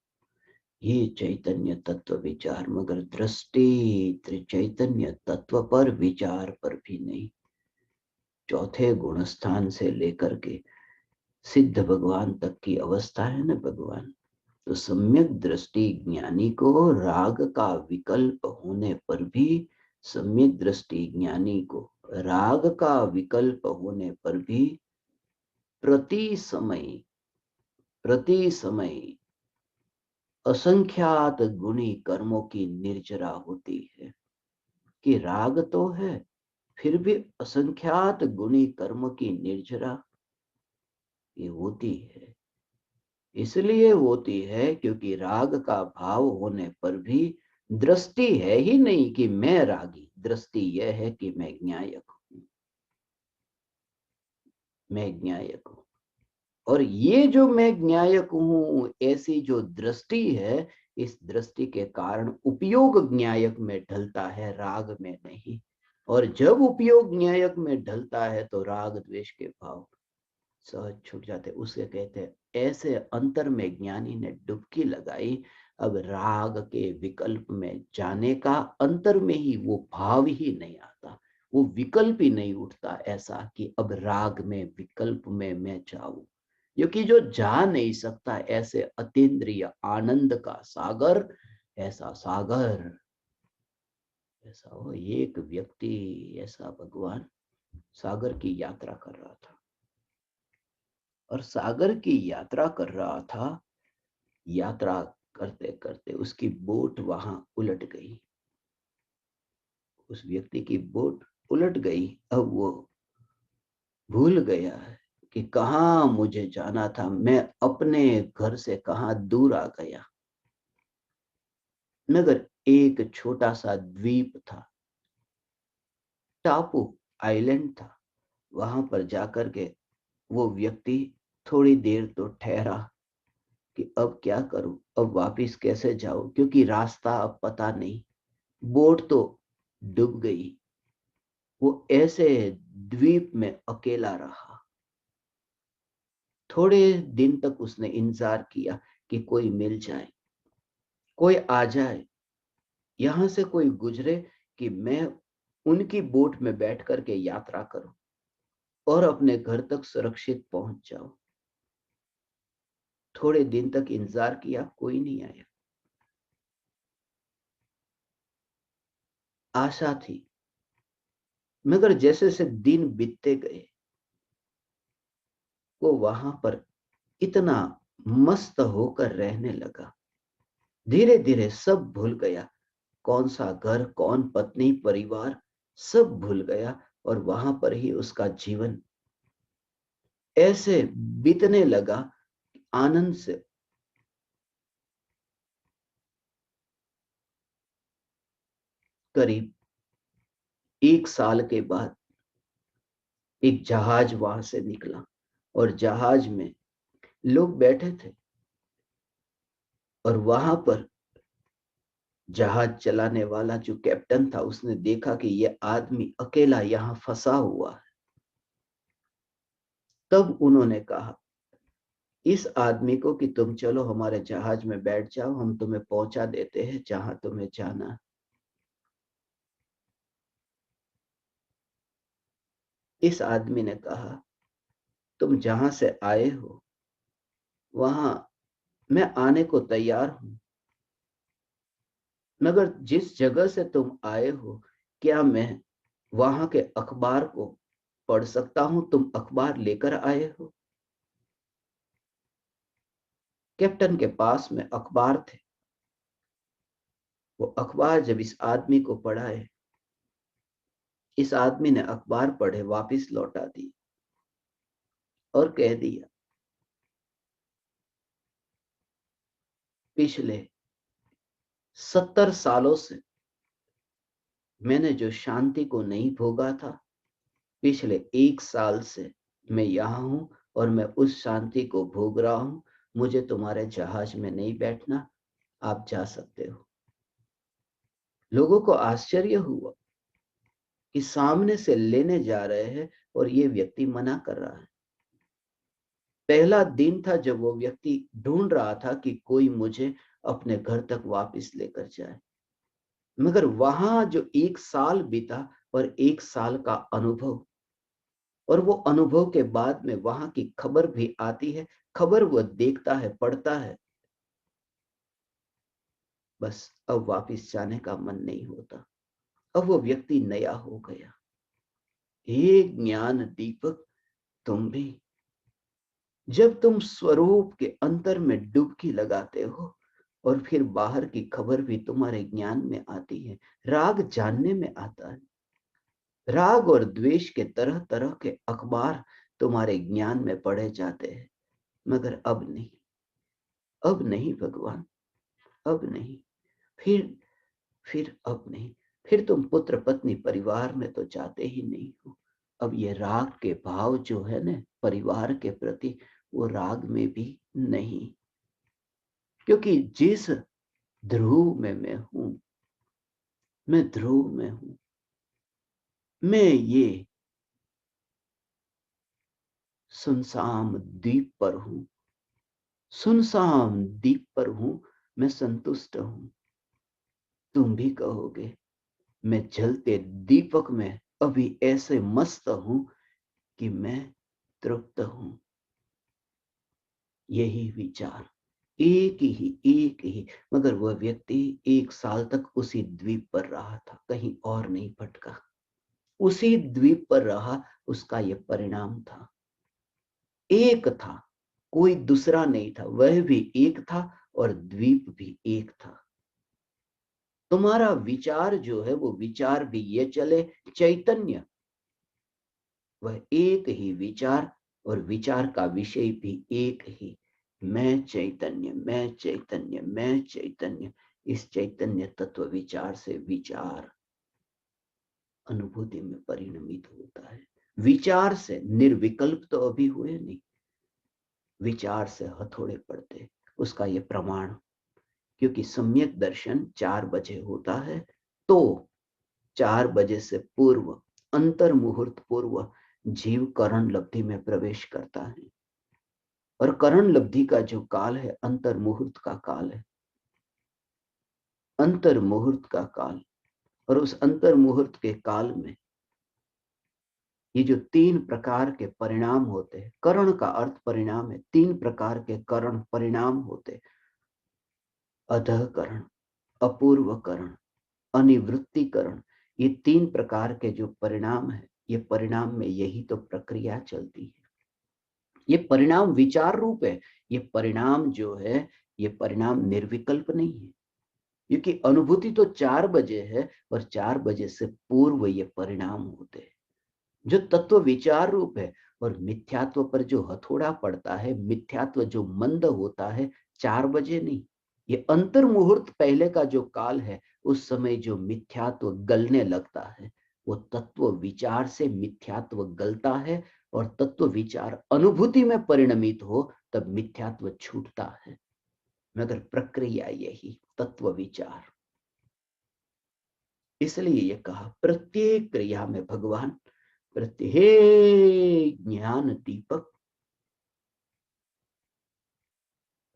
ये चैतन्य तत्व विचार, मगर दृष्टि चैतन्य तत्व पर विचार पर भी नहीं। चौथे गुण स्थान से लेकर के सिद्ध भगवान तक की अवस्था है ना भगवान। तो सम्यक दृष्टि ज्ञानी को राग का विकल्प होने पर भी, सम्यक दृष्टि ज्ञानी को राग का विकल्प होने पर भी प्रति समय असंख्यात गुणी कर्मों की निर्जरा होती है। कि राग तो है, फिर भी असंख्यात गुणी कर्म की निर्जरा ये होती है। इसलिए होती है क्योंकि राग का भाव होने पर भी दृष्टि है ही नहीं कि मैं रागी, दृष्टि यह है कि मैं ज्ञायक हूं, मैं ज्ञायक हूं। और ये जो मैं ज्ञायक हूं, ऐसी जो दृष्टि है, इस दृष्टि के कारण उपयोग ज्ञायक में ढलता है, राग में नहीं। और जब उपयोग ज्ञायक में ढलता है तो राग द्वेष के भाव सहज छूट जाते। उसे कहते हैं ऐसे अंतर में ज्ञानी ने डुबकी लगाई। अब राग के विकल्प में जाने का अंतर में ही वो भाव ही नहीं आता, वो विकल्प ही नहीं उठता ऐसा कि अब राग में विकल्प में मैं जाऊं। क्योंकि जो जा नहीं सकता ऐसे अतीन्द्रिय आनंद का सागर, ऐसा सागर, ऐसा हो एक व्यक्ति, ऐसा भगवान सागर की यात्रा कर रहा था। और सागर की यात्रा कर रहा था। यात्रा करते करते उसकी बोट वहां उलट गई। उस व्यक्ति की बोट उलट गई। अब वो भूल गया है कि कहाँ मुझे जाना था, मैं अपने घर से कहाँ दूर आ गया। मगर एक छोटा सा द्वीप था, टापू, आइलैंड था। वहां पर जाकर के वो व्यक्ति थोड़ी देर तो ठहरा कि अब क्या करूं, अब वापिस कैसे जाऊं, क्योंकि रास्ता अब पता नहीं, बोट तो डूब गई। वो ऐसे द्वीप में अकेला रहा। थोड़े दिन तक उसने इंतजार किया कि कोई मिल जाए, कोई आ जाए, यहां से कोई गुजरे कि मैं उनकी बोट में बैठ करके यात्रा करूं और अपने घर तक सुरक्षित पहुंच जाऊं। थोड़े दिन तक इंतजार किया, कोई नहीं आया। आशा थी, मगर जैसे जैसे दिन बीतते गए वो वहां पर इतना मस्त होकर रहने लगा। धीरे धीरे सब भूल गया, कौन सा घर, कौन पत्नी, परिवार, सब भूल गया। और वहां पर ही उसका जीवन ऐसे बीतने लगा आनंद से। करीब 1 साल के बाद एक जहाज वहां से निकला और जहाज में लोग बैठे थे। और वहां पर जहाज चलाने वाला जो कैप्टन था, उसने देखा कि यह आदमी अकेला यहां फंसा हुआ है। तब उन्होंने कहा इस आदमी को कि तुम चलो हमारे जहाज में बैठ जाओ, हम तुम्हें पहुंचा देते हैं जहां तुम्हें जाना है। इस आदमी ने कहा तुम जहां से आए हो वहां मैं आने को तैयार हूं, मगर जिस जगह से तुम आए हो, क्या मैं वहां के अखबार को पढ़ सकता हूं? तुम अखबार लेकर आए हो? कैप्टन के पास में अखबार थे। वो अखबार जब इस आदमी को पढ़ाए, इस आदमी ने अखबार पढ़े, वापिस लौटा दी और कह दिया पिछले 70 सालों से मैंने जो शांति को नहीं भोगा था, पिछले 1 साल से मैं यहां हूं और मैं उस शांति को भोग रहा हूं। मुझे तुम्हारे जहाज में नहीं बैठना, आप जा सकते हो। लोगों को आश्चर्य हुआ कि सामने से लेने जा रहे हैं और ये व्यक्ति मना कर रहा है। पहला दिन था जब वो व्यक्ति ढूंढ रहा था कि कोई मुझे अपने घर तक वापस लेकर जाए। मगर वहां जो 1 साल बीता और 1 साल का अनुभव, और वो अनुभव के बाद में वहां की खबर भी आती है, खबर वो देखता है, पढ़ता है, बस अब वापिस जाने का मन नहीं होता। अब वो व्यक्ति नया हो गया। हे ज्ञान दीपक, तुम भी जब तुम स्वरूप के अंतर में डुबकी लगाते हो और फिर बाहर की खबर भी तुम्हारे ज्ञान में आती है, राग जानने में आता है, राग और द्वेष के तरह तरह के अखबार तुम्हारे ज्ञान में पढ़े जाते हैं, मगर अब नहीं, अब नहीं भगवान, अब नहीं, फिर अब नहीं, फिर तुम पुत्र पत्नी परिवार में तो जाते ही नहीं हो। अब ये राग के भाव जो है ना परिवार के प्रति, वो राग में भी नहीं, क्योंकि जिस ध्रुव में मैं हूं, मैं ध्रुव में हूं, मैं ये सुनसान द्वीप पर हूं, सुनसान द्वीप पर हूं, मैं संतुष्ट हूं। तुम भी कहोगे मैं जलते दीपक में अभी ऐसे मस्त हूं कि मैं तृप्त हूं। यही विचार, एक ही, मगर वह व्यक्ति 1 साल तक उसी द्वीप पर रहा था, कहीं और नहीं भटका, उसी द्वीप पर रहा, उसका यह परिणाम था। एक था, कोई दूसरा नहीं था, वह भी एक था और द्वीप भी एक था। तुम्हारा विचार जो है वो विचार भी ये चले, चैतन्य वह एक ही विचार और विचार का विषय भी एक ही, मैं चैतन्य, मैं चैतन्य, मैं चैतन्य। इस चैतन्य तत्व विचार से विचार अनुभूति में परिणमित होता है। विचार से निर्विकल्प तो अभी हुए नहीं, विचार से हथौड़े पड़ते, उसका यह प्रमाण, क्योंकि सम्यक दर्शन 4 बजे होता है, तो 4 बजे से पूर्व, अंतर मुहूर्त पूर्व जीव करण लब्धि में प्रवेश करता है, और करण लब्धि का जो काल है अंतर मुहूर्त का काल है, अंतर मुहूर्त का काल। और उस अंतर मुहूर्त के काल में ये जो 3 प्रकार के परिणाम होते हैं, करण का अर्थ परिणाम है, 3 प्रकार के करण परिणाम होते, अधःकरण, अपूर्वकरण, अनिवृत्तिकरण। ये 3 प्रकार के जो परिणाम है, ये परिणाम में यही तो प्रक्रिया चलती है। ये परिणाम विचार रूप है, ये परिणाम जो है, ये परिणाम निर्विकल्प नहीं है, क्योंकि अनुभूति तो 4 बजे है और 4 बजे से पूर्व ये परिणाम होते हैं, जो तत्व विचार रूप है। और मिथ्यात्व पर जो हथौड़ा पड़ता है, मिथ्यात्व जो मंद होता है, 4 बजे नहीं, ये अंतर मुहूर्त पहले का जो काल है, उस समय जो मिथ्यात्व गलने लगता है, वो तत्व विचार से मिथ्यात्व गलता है, और तत्व विचार अनुभूति में परिणमित हो तब मिथ्यात्व छूटता है, मगर प्रक्रिया यही तत्व विचार। इसलिए ये कहा प्रत्येक क्रिया में भगवान, प्रत्येक ज्ञान दीपक,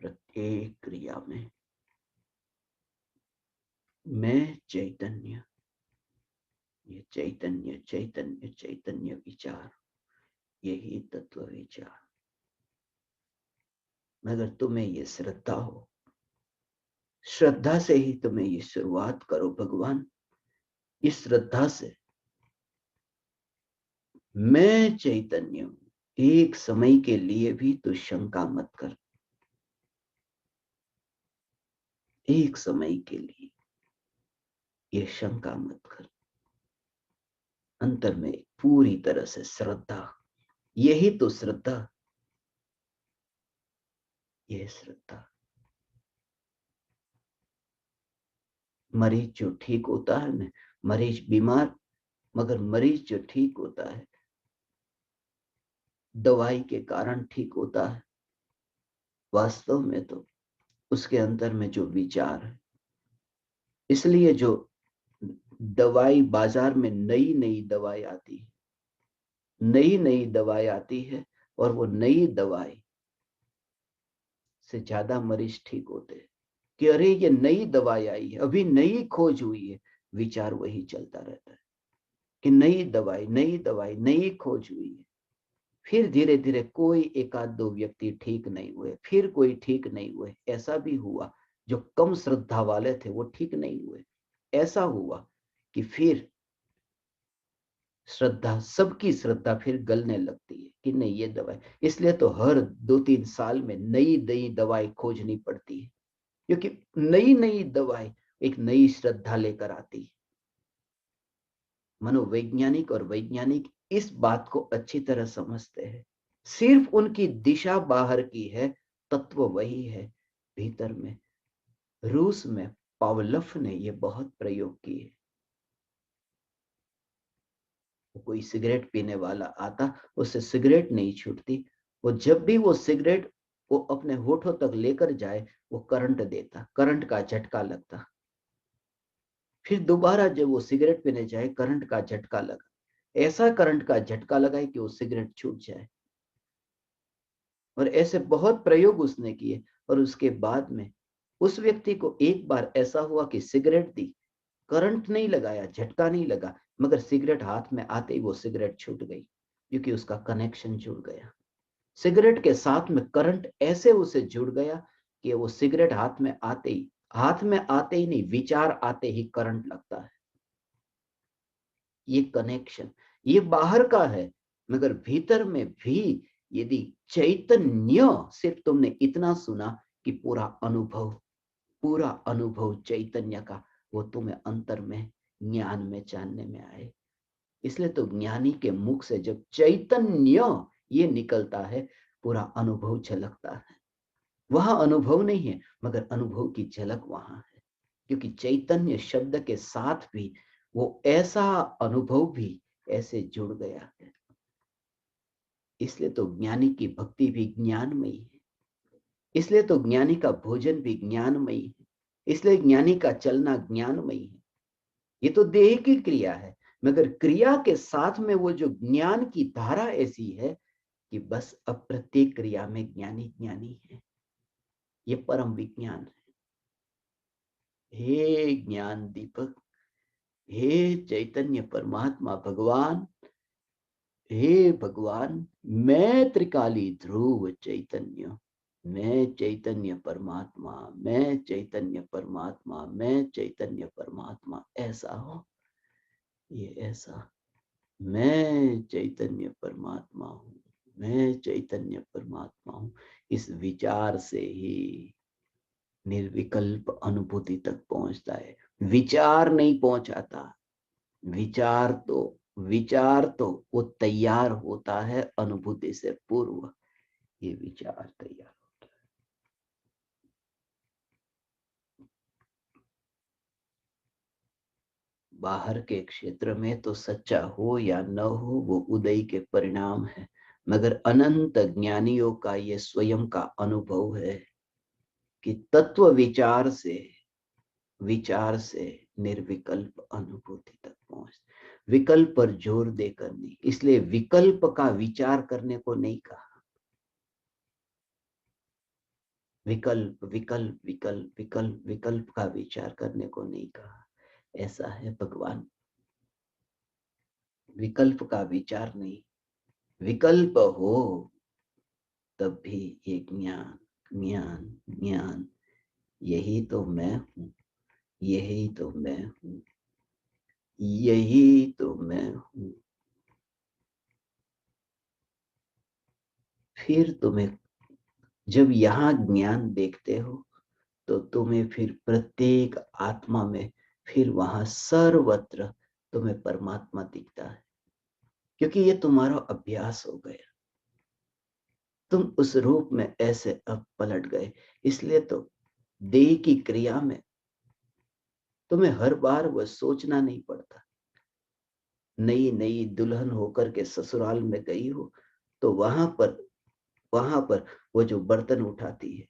प्रत्येक क्रिया में मैं चैतन्य, ये चैतन्य चैतन्य चैतन्य विचार, यही तत्व विचार। मगर तुम्हें ये श्रद्धा हो, श्रद्धा से ही तुम्हें ये शुरुआत करो भगवान, इस श्रद्धा से मैं चैतन्य हूं, एक समय के लिए भी तो शंका मत कर, एक समय के लिए ये शंका मत कर, अंतर में पूरी तरह से श्रद्धा, यही तो श्रद्धा, यह श्रद्धा। मरीज जो ठीक होता है ना, मरीज बीमार, मगर मरीज जो ठीक होता है दवाई के कारण ठीक होता है, वास्तव में तो उसके अंदर में जो विचार है। इसलिए जो दवाई बाजार में नई नई दवाई आती है, नई नई दवाई आती है, और वो नई दवाई से ज्यादा मरीज ठीक होते हैं कि अरे ये नई दवाई आई है, अभी नई खोज हुई है, विचार वही चलता रहता है कि नई दवाई, नई दवाई, नई खोज हुई है। फिर धीरे धीरे कोई एक आध दो व्यक्ति ठीक नहीं हुए, फिर कोई ठीक नहीं हुए। ऐसा भी हुआ जो कम श्रद्धा वाले थे वो ठीक नहीं हुए। ऐसा हुआ कि फिर श्रद्धा, सबकी श्रद्धा फिर गलने लगती है कि नहीं ये दवाई। इसलिए तो हर 2-3 साल में नई नई दवाई खोजनी पड़ती है, क्योंकि नई नई दवाई एक नई श्रद्धा लेकर आती है। मनोवैज्ञानिक और वैज्ञानिक इस बात को अच्छी तरह समझते हैं। सिर्फ उनकी दिशा बाहर की है, तत्व वही है भीतर में। रूस में पावलफ ने यह बहुत प्रयोग किए। कोई सिगरेट पीने वाला आता, उससे सिगरेट नहीं छूटती, वो जब भी वो सिगरेट वो अपने होठों तक लेकर जाए वो करंट देता, करंट का झटका लगता। फिर दोबारा जब वो सिगरेट पीने जाए करंट का झटका लगा, ऐसा करंट का झटका लगा कि वो सिगरेट छूट जाए। और ऐसे बहुत प्रयोग उसने किए। और उसके बाद में उस व्यक्ति को एक बार ऐसा हुआ कि सिगरेट दी, करंट नहीं लगाया, झटका नहीं लगा, मगर सिगरेट हाथ में आते ही वो सिगरेट छूट गई, क्योंकि उसका कनेक्शन जुड़ गया। सिगरेट के साथ में करंट ऐसे उसे जुड़ गया कि वो सिगरेट हाथ में आते ही नहीं, विचार आते ही करंट लगता है। ये कनेक्शन ये बाहर का है, मगर भीतर में भी यदि चैतन्य, सिर्फ तुमने इतना सुना कि पूरा अनुभव चैतन्य का वो तुम्हें अंतर में ज्ञान में जानने में आए। इसलिए तो ज्ञानी के मुख से जब चैतन्य ये निकलता है, पूरा अनुभव झलकता है। वहां अनुभव नहीं है, मगर अनुभव की झलक वहां है, क्योंकि चैतन्य शब्द के साथ भी वो ऐसा अनुभव भी ऐसे जुड़ गया है। इसलिए तो ज्ञानी की भक्ति भी ज्ञानमयी है, इसलिए तो ज्ञानी का भोजन भी ज्ञानमयी है, इसलिए ज्ञानी का चलना ज्ञानमयी है। ये तो देह की क्रिया है, मगर क्रिया के साथ में वो जो ज्ञान की धारा ऐसी है कि बस अब प्रत्येक क्रिया में ज्ञानी ज्ञानी है। ये परम विज्ञान है। हे ज्ञान दीपक, हे चैतन्य परमात्मा भगवान, हे भगवान, मैं त्रिकाली ध्रुव चैतन्य, मैं चैतन्य परमात्मा, मैं चैतन्य परमात्मा, मैं चैतन्य परमात्मा। ऐसा हो, ये ऐसा, मैं चैतन्य परमात्मा हूँ, मैं चैतन्य परमात्मा हूँ। इस विचार से ही निर्विकल्प अनुभूति तक पहुंचता है। विचार नहीं पहुंचाता। विचार तो वो तैयार होता है अनुभूति से पूर्व। ये विचार तैयार होता है। बाहर के क्षेत्र में तो सच्चा हो या न हो वो उदय के परिणाम है, मगर अनंत ज्ञानियों का ये स्वयं का अनुभव है कि तत्व विचार से निर्विकल्प अनुभूति तक पहुंच। विकल्प पर जोर देकर नहीं, इसलिए विकल्प का विचार करने को नहीं कहा। विकल्प विकल्प विकल्प विकल्प विकल्प का विचार करने को नहीं कहा। ऐसा है भगवान, विकल्प का विचार नहीं। विकल्प हो तब भी ये ज्ञान ज्ञान ज्ञान, यही तो मैं हूं, यही तो मैं हूं, यही तो मैं हूं। फिर तुम्हें जब यहां ज्ञान देखते हो तो तुम्हें फिर प्रत्येक आत्मा में, फिर वहां सर्वत्र तुम्हें परमात्मा दिखता है, क्योंकि ये तुम्हारा अभ्यास हो गया। तुम उस रूप में ऐसे अब पलट गए। इसलिए तो देह की क्रिया में तुम्हें हर बार वह सोचना नहीं पड़ता। नई नई दुल्हन होकर के ससुराल में गई हो तो वहां पर वो जो बर्तन उठाती है,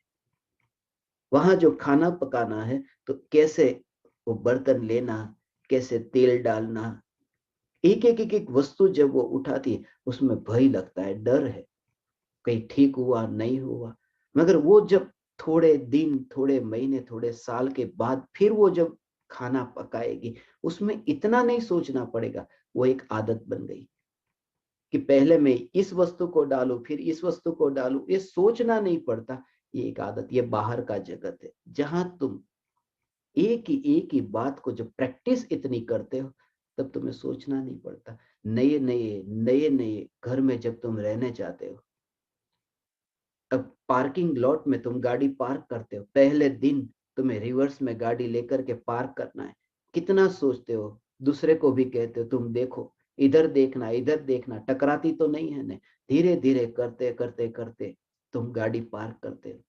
वहां जो खाना पकाना है, तो कैसे वो बर्तन लेना, कैसे तेल डालना, एक एक एक एक वस्तु जब वो उठाती है उसमें भय लगता है, डर है, कहीं ठीक हुआ नहीं हुआ। मगर वो जब थोड़े दिन, थोड़े महीने, थोड़े साल के बाद फिर वो जब खाना पकाएगी, उसमें इतना नहीं सोचना पड़ेगा, वो एक आदत बन गई। कि पहले मैं इस वस्तु को डालूं फिर इस वस्तु को डालूं, ये सोचना नहीं पड़ता। ये एक आदत, ये बाहर का जगत है जहां तुम एक ही बात को जब प्रैक्टिस इतनी करते हो तब तुम्हें सोचना नहीं पड़ता। नए नए घर में जब तुम रहने जाते हो, अब पार्किंग लॉट में तुम गाड़ी पार्क करते हो, पहले दिन तुम्हें रिवर्स में गाड़ी लेकर के पार्क करना है, कितना सोचते हो, दूसरे को भी कहते हो तुम देखो, इधर देखना टकराती तो नहीं है ने। धीरे धीरे करते करते करते तुम गाड़ी पार्क करते हो।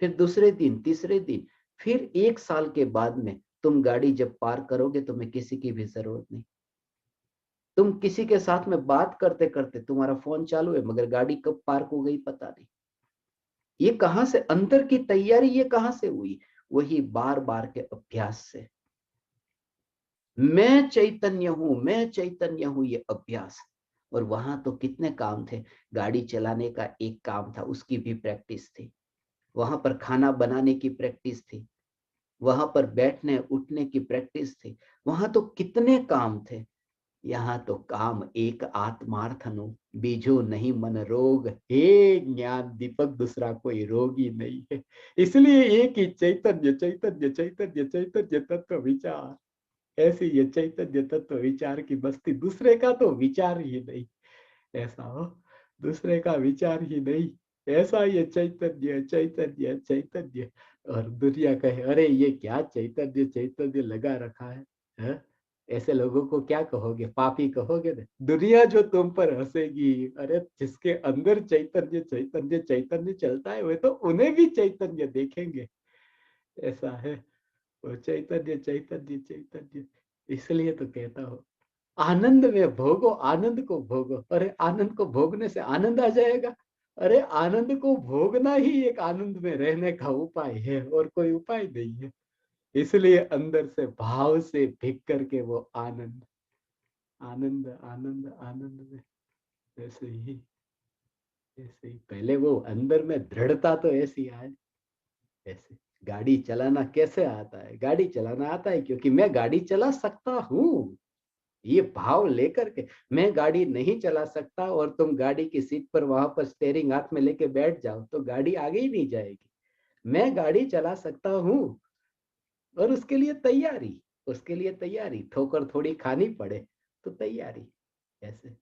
फिर दूसरे दिन, तीसरे दिन, फिर एक साल के बाद में तुम गाड़ी जब पार्क करोगे तुम्हें किसी की भी जरूरत नहीं। तुम किसी के साथ में बात करते करते तुम्हारा फोन चालू है मगर गाड़ी कब पार्क हो गई पता नहीं। ये कहां से अंदर की तैयारी, ये कहां से हुई? वही बार बार के अभ्यास से। मैं चैतन्य हूं, मैं चैतन्य हूं, ये अभ्यास। और वहां तो कितने काम थे। गाड़ी चलाने का एक काम था, उसकी भी प्रैक्टिस थी। वहां पर खाना बनाने की प्रैक्टिस थी। वहां पर बैठने उठने की प्रैक्टिस थी। वहां तो कितने काम थे। यहाँ तो काम एक आत्मार्थनु, बीजो नहीं मन रोग, हे ज्ञान दीपक, दूसरा कोई रोग ही नहीं है। इसलिए एक ही चैतन्य चैतन्य चैतन्य चैतन्य तत्व विचार, ऐसी ये चैतन्य तत्व विचार की बस्ती, दूसरे का तो विचार ही नहीं। ऐसा हो, दूसरे का विचार ही नहीं, ऐसा ये चैतन्य चैतन्य चैतन्य। और दुनिया कहे अरे ये क्या चैतन्य चैतन्य लगा रखा है? ऐसे लोगों को क्या कहोगे? पापी कहोगे ना? दुनिया जो तुम पर हंसेगी, अरे जिसके अंदर चैतन्य चैतन्य चैतन्य चलता है वे तो उन्हें भी चैतन्य देखेंगे। ऐसा है वो चैतन्य चैतन्य चैतन्य। इसलिए तो कहता हूँ आनंद में भोगो, आनंद को भोगो। अरे आनंद को भोगने से आनंद आ जाएगा? अरे आनंद को भोगना ही एक आनंद में रहने का उपाय है, और कोई उपाय नहीं है। इसलिए अंदर से भाव से भीग करके वो आनंद आनंद आनंद आनंद में, ऐसे ही पहले वो अंदर में दृढ़ता तो ऐसी आए। ऐसे गाड़ी चलाना कैसे आता है? गाड़ी चलाना आता है क्योंकि मैं गाड़ी चला सकता हूँ। ये भाव लेकर के, मैं गाड़ी नहीं चला सकता और तुम गाड़ी की सीट पर वहां पर स्टेयरिंग हाथ में लेके बैठ जाओ तो गाड़ी आगे ही नहीं जाएगी। मैं गाड़ी चला सकता हूँ, और उसके लिए तैयारी, उसके लिए तैयारी, ठोकर थोड़ी खानी पड़े तो तैयारी। ऐसे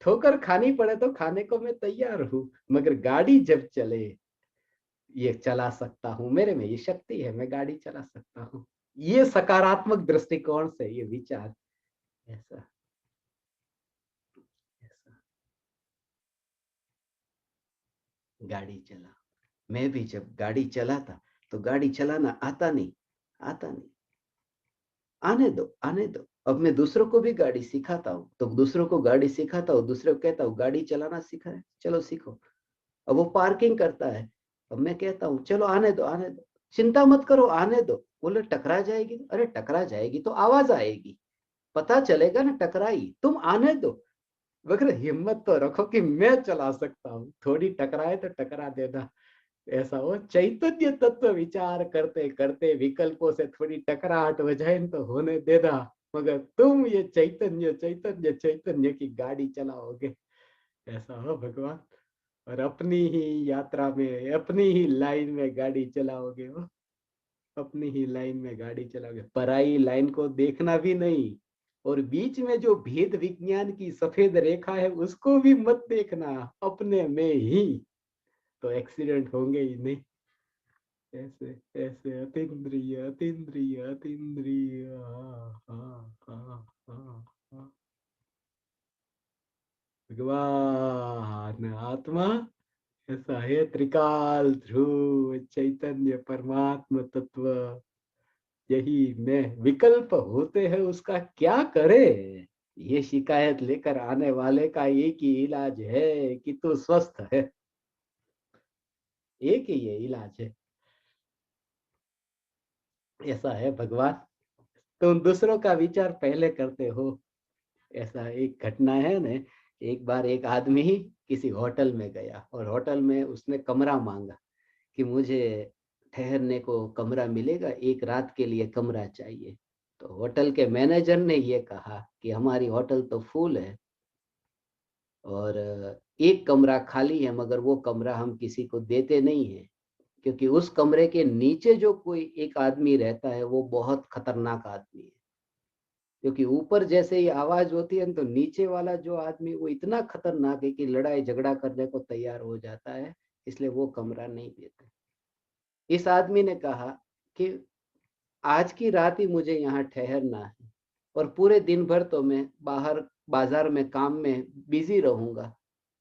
ठोकर खानी पड़े तो खाने को मैं तैयार हूँ, मगर गाड़ी जब चले, ये चला सकता हूँ, मेरे में ये शक्ति है, मैं गाड़ी चला सकता हूँ। ये सकारात्मक दृष्टिकोण से ये विचार। ऐसा ऐसा गाड़ी चला, मैं भी जब गाड़ी चलाता तो गाड़ी चलाना आता नहीं, आता नहीं। आने दो, आने दो। अब मैं दूसरों को भी गाड़ी सिखाता हूँ, तो दूसरों को गाड़ी सिखाता हूँ, दूसरों को कहता हूँ गाड़ी चलाना सीखा है, चलो सीखो। अब वो पार्किंग करता है, अब मैं कहता हूँ चलो आने दो, आने दो, चिंता मत करो, आने दो। बोले टकरा जाएगी, अरे टकरा जाएगी तो आवाज आएगी, पता चलेगा ना टकराई, तुम आने दो। मगर हिम्मत तो रखो कि मैं चला सकता हूँ, थोड़ी टकराए तो टकरा देना। ऐसा हो चैतन्य तत्व विचार करते करते विकल्पों से थोड़ी टकराहट हो जाए तो होने देना, मगर तुम ये चैतन्य चैतन्य चैतन्य की गाड़ी चलाओगे। ऐसा हो भगवान, और अपनी ही यात्रा में अपनी ही लाइन में गाड़ी चलाओगे। हो अपनी ही लाइन में गाड़ी चलाओगे, पराई लाइन को देखना भी नहीं, और बीच में जो भेद विज्ञान की सफेद रेखा है उसको भी मत देखना, अपने में ही, तो एक्सीडेंट होंगे ही नहीं। ऐसे ऐसे अतीन्द्रिय अतीन्द्रिय अतीन्द्रिय, हाँ हाँ हाँ हाँ हाँ। भगवान आत्मा ऐसा है, त्रिकाल ध्रुव चैतन्य परमात्मा तत्व, यही मैं। विकल्प होते हैं उसका क्या करे, ये शिकायत लेकर आने वाले का एक ही इलाज है कि तू स्वस्थ है। एक ही ये इलाज है। ऐसा है भगवान, तुम दूसरों का विचार पहले करते हो। ऐसा एक घटना है ने, एक बार एक आदमी ही किसी होटल में गया और होटल में उसने कमरा मांगा कि मुझे ठहरने को कमरा मिलेगा, एक रात के लिए कमरा चाहिए। तो होटल के मैनेजर ने ये कहा कि हमारी होटल तो फुल है, और एक कमरा खाली है, मगर वो कमरा हम किसी को देते नहीं है, क्योंकि उस कमरे के नीचे जो कोई एक आदमी रहता है वो बहुत खतरनाक आदमी है। क्योंकि ऊपर जैसे ही आवाज होती है तो नीचे वाला जो आदमी वो इतना खतरनाक है कि लड़ाई झगड़ा करने को तैयार हो जाता है, इसलिए वो कमरा नहीं देते। इस आदमी ने कहा कि आज की रात ही मुझे यहाँ ठहरना है, और पूरे दिन भर तो मैं बाहर बाजार में काम में बिजी रहूंगा।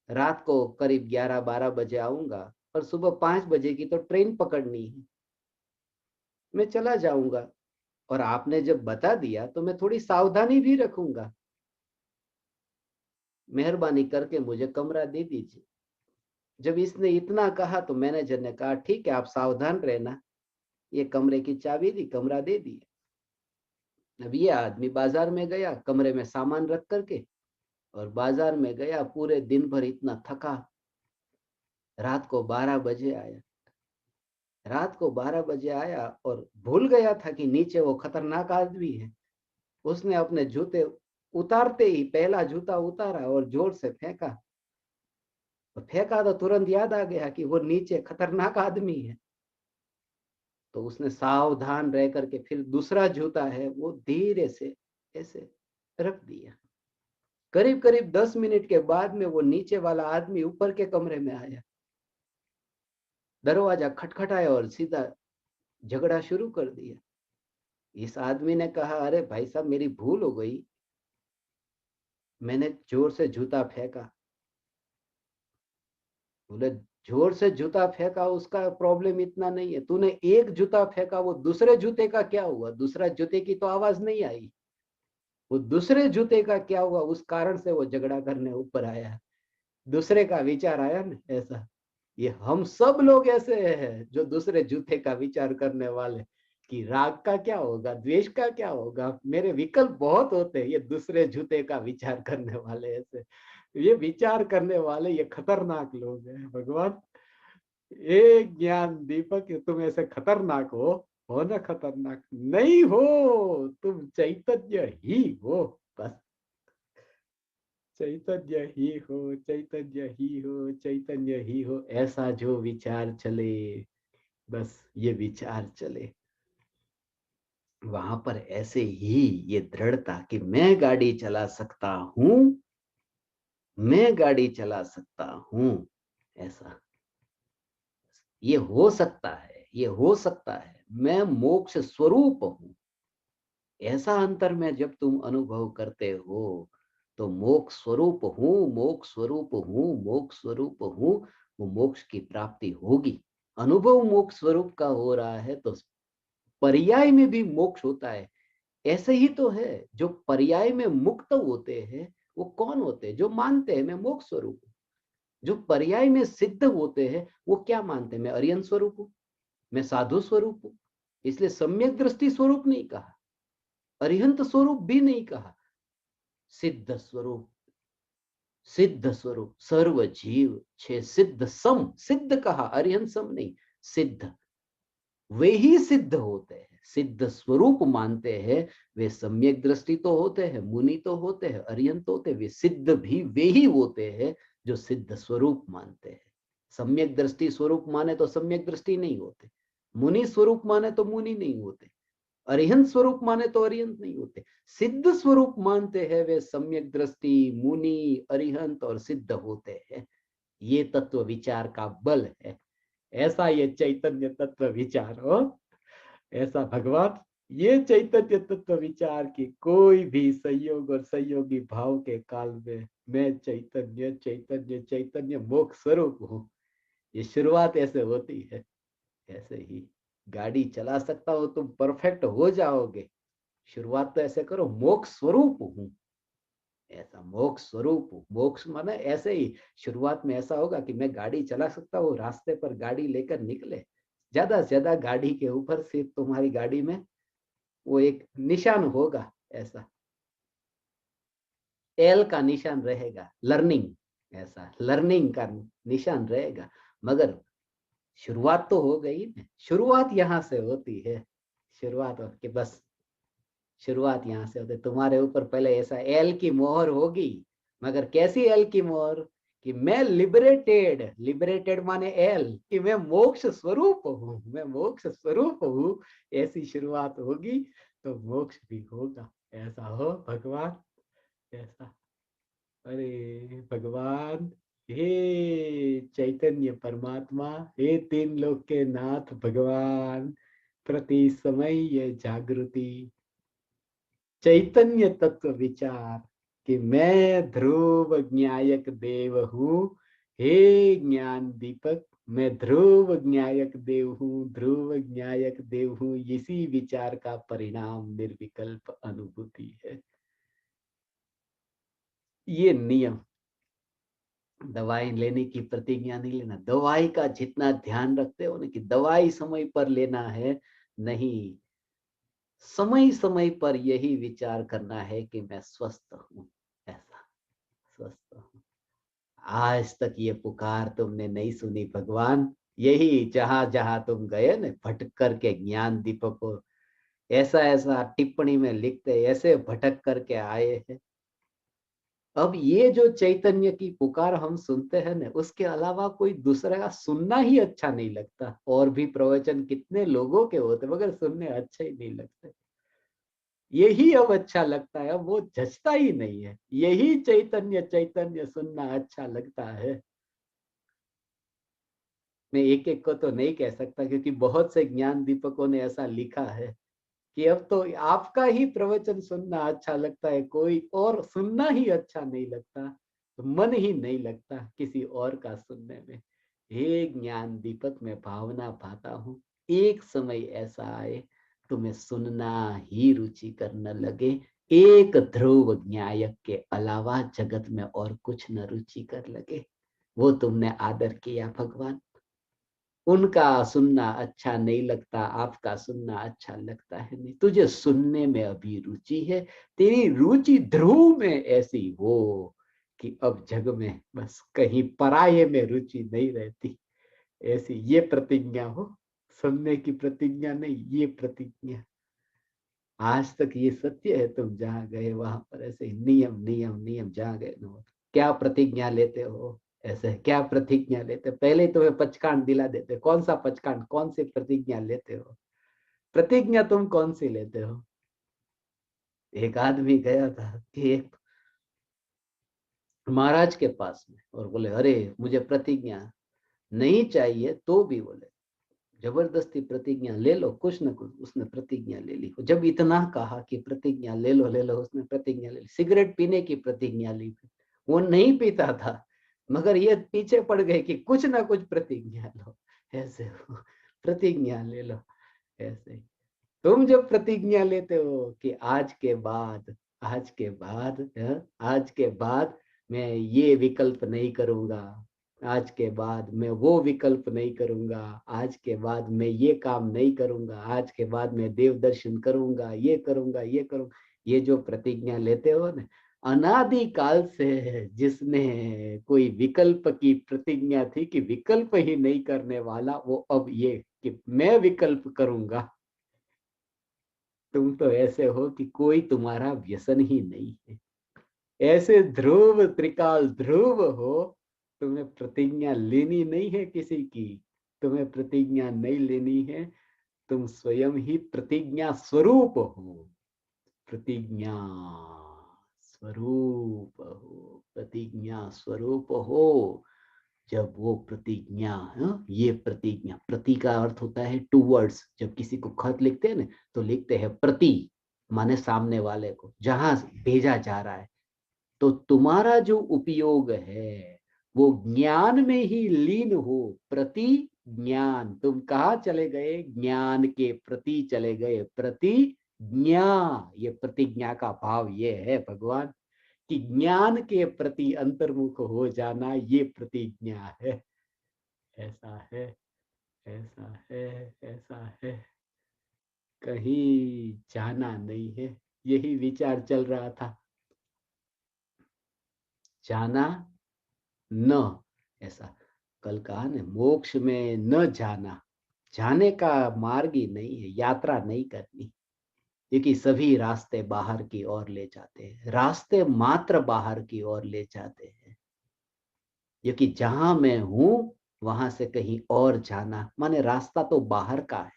रात को करीब 11-12 बजे आऊंगा और सुबह 5 बजे की तो ट्रेन पकड़नी है। मैं चला जाऊंगा, और आपने जब बता दिया तो मैं थोड़ी सावधानी भी रखूंगा। मेहरबानी करके मुझे कमरा दे दीजिए। जब इसने इतना कहा तो मैनेजर ने कहा ठीक है, आप सावधान रहना। ये कमरे की चाबी दी, कमरा दे दिया। अब ये आदमी बाजार में गया कमरे में सामान रख करके, और बाजार में गया, पूरे दिन भर इतना थका, रात को 12 बजे आया। रात को 12 बजे आया और भूल गया था कि नीचे वो खतरनाक आदमी है। उसने अपने जूते उतारते ही पहला जूता उतारा और जोर से फेंका। तो फेंका तो तुरंत याद आ गया कि वो नीचे खतरनाक आदमी है। तो उसने सावधान रह करके फिर दूसरा जूता है वो धीरे से ऐसे रख दिया। करीब करीब 10 मिनट के बाद में वो नीचे वाला आदमी ऊपर के कमरे में आया, दरवाजा खटखटाया और सीधा झगड़ा शुरू कर दिया। इस आदमी ने कहा अरे भाई साहब, मेरी भूल हो गई, मैंने जोर से जूता फेंका। बोले जोर से जूता फेंका उसका प्रॉब्लम इतना नहीं है, तूने एक जूता फेंका, वो दूसरे जूते का क्या हुआ? दूसरा जूते की तो आवाज नहीं आई, वो दूसरे जूते का क्या हुआ? उस कारण से वो झगड़ा करने ऊपर आया। दूसरे का विचार आया ना ऐसा। ये हम सब लोग ऐसे हैं जो दूसरे जूते का विचार करने वाले, कि राग का क्या होगा, द्वेष का क्या होगा, मेरे विकल्प बहुत होते हैं। ये दूसरे जूते का विचार करने वाले ऐसे, ये विचार करने वाले ये खतरनाक लोग हैं भगवान। एक ज्ञान दीपक, तुम ऐसे खतरनाक हो ना? खतरनाक नहीं हो, तुम चैतन्य ही हो, बस। चैतन्य ही हो, चैतन्य ही हो, चैतन्य ही हो, ऐसा जो विचार चले, बस ये विचार चले। वहां पर ऐसे ही ये दृढ़ता कि मैं गाड़ी चला सकता हूं, मैं गाड़ी चला सकता हूं, ऐसा ये हो सकता है, ये हो सकता है, मैं मोक्ष स्वरूप हूं। ऐसा अंतर में जब तुम अनुभव करते हो तो मोक्ष स्वरूप हूं, मोक्ष स्वरूप हूं, मोक्ष स्वरूप हूं, वो मोक्ष की प्राप्ति होगी। अनुभव मोक्ष स्वरूप का हो रहा है तो पर्याय में भी मोक्ष होता है। ऐसे ही तो है, जो पर्याय में मुक्त होते हैं वो कौन होते हैं? जो मानते हैं मैं मोक्ष स्वरूप हूं। जो पर्याय में सिद्ध होते हैं वो क्या मानते हैं? मैं अरिहंत स्वरूप हूं, मैं साधु स्वरूप हूं। इसलिए सम्यक दृष्टि स्वरूप नहीं कहा, अरिहंत स्वरूप भी नहीं कहा, सिद्ध स्वरूप, सिद्ध स्वरूप, सर्व जीव छे सिद्ध सम, सिद्ध कहा, अरिहंत सम नहीं, सिद्ध। वे ही सिद्ध होते हैं, सिद्ध स्वरूप मानते हैं। वे सम्यक दृष्टि तो होते हैं, मुनि तो होते हैं, अरिहंत होते हैं, वे सिद्ध भी वे ही होते हैं जो सिद्ध स्वरूप मानते हैं। सम्यक दृष्टि स्वरूप माने तो सम्यक दृष्टि नहीं होते, मुनि स्वरूप माने तो मुनि नहीं होते, अरिहंत स्वरूप माने तो अरिहंत नहीं होते। सिद्ध स्वरूप मानते हैं वे सम्यक दृष्टि, मुनि, अरिहंत और सिद्ध होते हैं। ये तत्व विचार का बल है। ऐसा ये चैतन्य तत्व विचार हो, ऐसा भगवान, ये चैतन्य तत्व विचार की कोई भी संयोग और संयोगी भाव के काल में मैं चैतन्य चैतन्य चैतन्य मोक्ष स्वरूप हूं, ये शुरुआत ऐसे होती है। ऐसे ही गाड़ी चला सकता हो तुम, परफेक्ट हो जाओगे। शुरुआत तो ऐसे करो, मोक्ष स्वरूप हूं, ऐसा मोक्ष स्वरूप हूं। मोक्ष माने ऐसे ही शुरुआत में ऐसा होगा कि मैं गाड़ी चला सकता हूँ, रास्ते पर गाड़ी लेकर निकले, ज्यादा से ज्यादा गाड़ी के ऊपर सिर्फ तुम्हारी गाड़ी में वो एक निशान होगा, ऐसा एल का निशान रहेगा, लर्निंग, ऐसा लर्निंग का निशान रहेगा। मगर शुरुआत तो हो गई ना, शुरुआत यहां से होती है। शुरुआत के बस, शुरुआत यहां से होती, तुम्हारे ऊपर पहले ऐसा एल की मोहर होगी, मगर कैसी एल की मोर, कि मैं लिबरेटेड, लिबरेटेड माने एल, कि मैं मोक्ष स्वरूप हूँ, मैं मोक्ष स्वरूप हूँ, ऐसी शुरुआत होगी तो मोक्ष भी होगा। ऐसा हो भगवान, ऐसा। अरे भगवान, हे चैतन्य परमात्मा, हे तीन लोक के नाथ भगवान, प्रति समय ये जागृति, चैतन्य तत्व विचार, कि मैं ध्रुव ज्ञायक देव हूँ, हे ज्ञान दीपक, मैं ध्रुव ज्ञायक देव हूँ, ध्रुव ज्ञायक देव हूँ, इसी विचार का परिणाम निर्विकल्प अनुभूति है। ये नियम, दवाई लेने की प्रतिज्ञा नहीं लेना। दवाई का जितना ध्यान रखते हो ना कि दवाई समय पर लेना है, नहीं, समय समय पर यही विचार करना है कि मैं स्वस्थ हूं, ऐसा स्वस्थ हूं। आज तक ये पुकार तुमने नहीं सुनी भगवान, यही जहां जहां तुम गए ना भटक करके, ज्ञान दीपक को ऐसा ऐसा टिप्पणी में लिखते, ऐसे भटक करके आए हैं। अब ये जो चैतन्य की पुकार हम सुनते हैं ना, उसके अलावा कोई दूसरा का सुनना ही अच्छा नहीं लगता। और भी प्रवचन कितने लोगों के होते मगर सुनने अच्छे ही नहीं लगते। यही अब अच्छा लगता है, अब वो जचता ही नहीं है। यही चैतन्य चैतन्य सुनना अच्छा लगता है। मैं एक एक को तो नहीं कह सकता, क्योंकि बहुत से ज्ञान दीपकों ने ऐसा लिखा है कि अब तो आपका ही प्रवचन सुनना अच्छा लगता है, कोई और सुनना ही अच्छा नहीं लगता, तो मन ही नहीं लगता किसी और का सुनने में। हे ज्ञान दीपक, मैं भावना पाता हूँ, एक समय ऐसा आए तुम्हें सुनना ही रुचि करने लगे, एक ध्रुव ज्ञायक के अलावा जगत में और कुछ न रुचि कर लगे। वो तुमने आदर किया भगवान। उनका सुनना अच्छा नहीं लगता, आपका सुनना अच्छा लगता है नहीं। तुझे सुनने में अभी रुचि है, तेरी रुचि ध्रुव में ऐसी हो कि अब जग में बस कहीं पराये में रुचि नहीं रहती। ऐसी ये प्रतिज्ञा हो, सुनने की प्रतिज्ञा नहीं, ये प्रतिज्ञा। आज तक ये सत्य है, तुम जहां गए वहां पर ऐसे नियम नियम नियम, जहां गए न, क्या प्रतिज्ञा लेते हो, ऐसे क्या प्रतिज्ञा लेते, पहले ही तुम्हें पचकांड दिला देते। कौन सा पचकांड, कौन सी प्रतिज्ञा लेते हो, प्रतिज्ञा तुम कौन सी लेते हो। एक आदमी गया था कि एक महाराज के पास में, और बोले अरे मुझे प्रतिज्ञा नहीं चाहिए, तो भी बोले जबरदस्ती प्रतिज्ञा ले लो, कुछ न कुछ। उसने प्रतिज्ञा ले ली। जब इतना कहा कि प्रतिज्ञा ले लो, उसने प्रतिज्ञा ले ली। सिगरेट पीने की प्रतिज्ञा ली। वो नहीं पीता था, मगर ये पीछे पड़ गए कि कुछ ना कुछ प्रतिज्ञा लो, ऐसे प्रतिज्ञा ले लो। ऐसे ही तुम जब प्रतिज्ञा लेते हो कि आज के बाद, आज के बाद, आज के बाद मैं ये विकल्प नहीं करूंगा, आज के बाद मैं वो विकल्प नहीं करूंगा, आज के बाद मैं ये काम नहीं करूंगा, आज के बाद मैं देव दर्शन करूंगा, ये करूंगा, ये करूंगा, ये जो प्रतिज्ञा लेते हो ना, अनादि काल से जिसने कोई विकल्प की प्रतिज्ञा थी कि विकल्प ही नहीं करने वाला, वो अब ये कि मैं विकल्प करूंगा। तुम तो ऐसे हो कि कोई तुम्हारा व्यसन ही नहीं है। ऐसे ध्रुव त्रिकाल ध्रुव हो, तुम्हें प्रतिज्ञा लेनी नहीं है किसी की, तुम्हें प्रतिज्ञा नहीं लेनी है। तुम स्वयं ही प्रतिज्ञा स्वरूप हो, प्रतिज्ञा स्वरूप हो, प्रतिज्ञा स्वरूप हो। जब वो प्रतिज्ञा, ये प्रतिज्ञा, प्रति का अर्थ होता है टू वर्ड्स। जब किसी को खत लिखते हैं ना, तो लिखते हैं प्रति, माने सामने वाले को जहां भेजा जा रहा है। तो तुम्हारा जो उपयोग है वो ज्ञान में ही लीन हो, प्रति ज्ञान। तुम कहा चले गए, ज्ञान के प्रति चले गए, प्रति ज्ञा। ये प्रतिज्ञा का भाव ये है भगवान, कि ज्ञान के प्रति अंतर्मुख हो जाना, ये प्रतिज्ञा है। ऐसा है, ऐसा है, ऐसा है, कहीं जाना नहीं है। यही विचार चल रहा था, जाना न, ऐसा कल कहा ने, मोक्ष में न जाना, जाने का मार्ग ही नहीं है, यात्रा नहीं करनी। क्योंकि सभी रास्ते बाहर की ओर ले जाते हैं, रास्ते मात्र बाहर की ओर ले जाते हैं। क्योंकि जहां मैं हूं वहां से कहीं और जाना, माने रास्ता तो बाहर का है।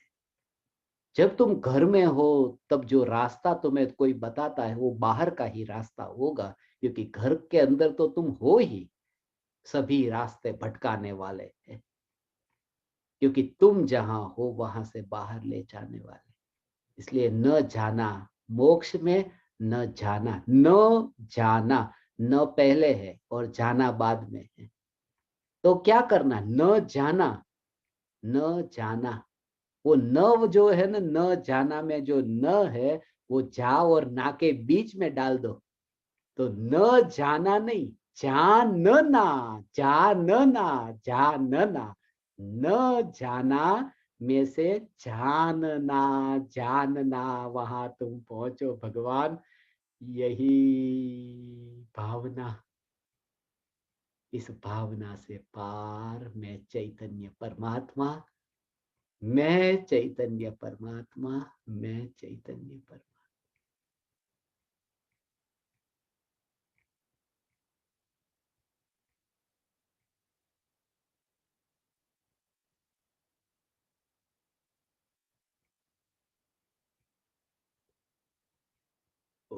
जब तुम घर में हो तब जो रास्ता तुम्हें कोई बताता है वो बाहर का ही रास्ता होगा, क्योंकि घर के अंदर तो तुम हो ही। सभी रास्ते भटकाने वाले हैं, क्योंकि तुम जहां हो वहां से बाहर ले जाने वाले। इसलिए न जाना, मोक्ष में न जाना, न जाना, न पहले है और जाना बाद में है। तो क्या करना, न जाना, न जाना। वो न जो है ना, न जाना में जो न है वो जा और ना के बीच में डाल दो। तो न जाना नहीं, जानना, जानना, जानना, न जाना में से जानना, जानना, वहां तुम पहुंचो भगवान। यही भावना, इस भावना से पार मैं चैतन्य परमात्मा, मैं चैतन्य परमात्मा, मैं चैतन्य परमात्मा। ओ,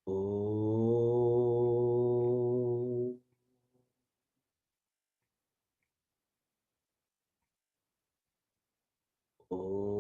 ओ, ओ।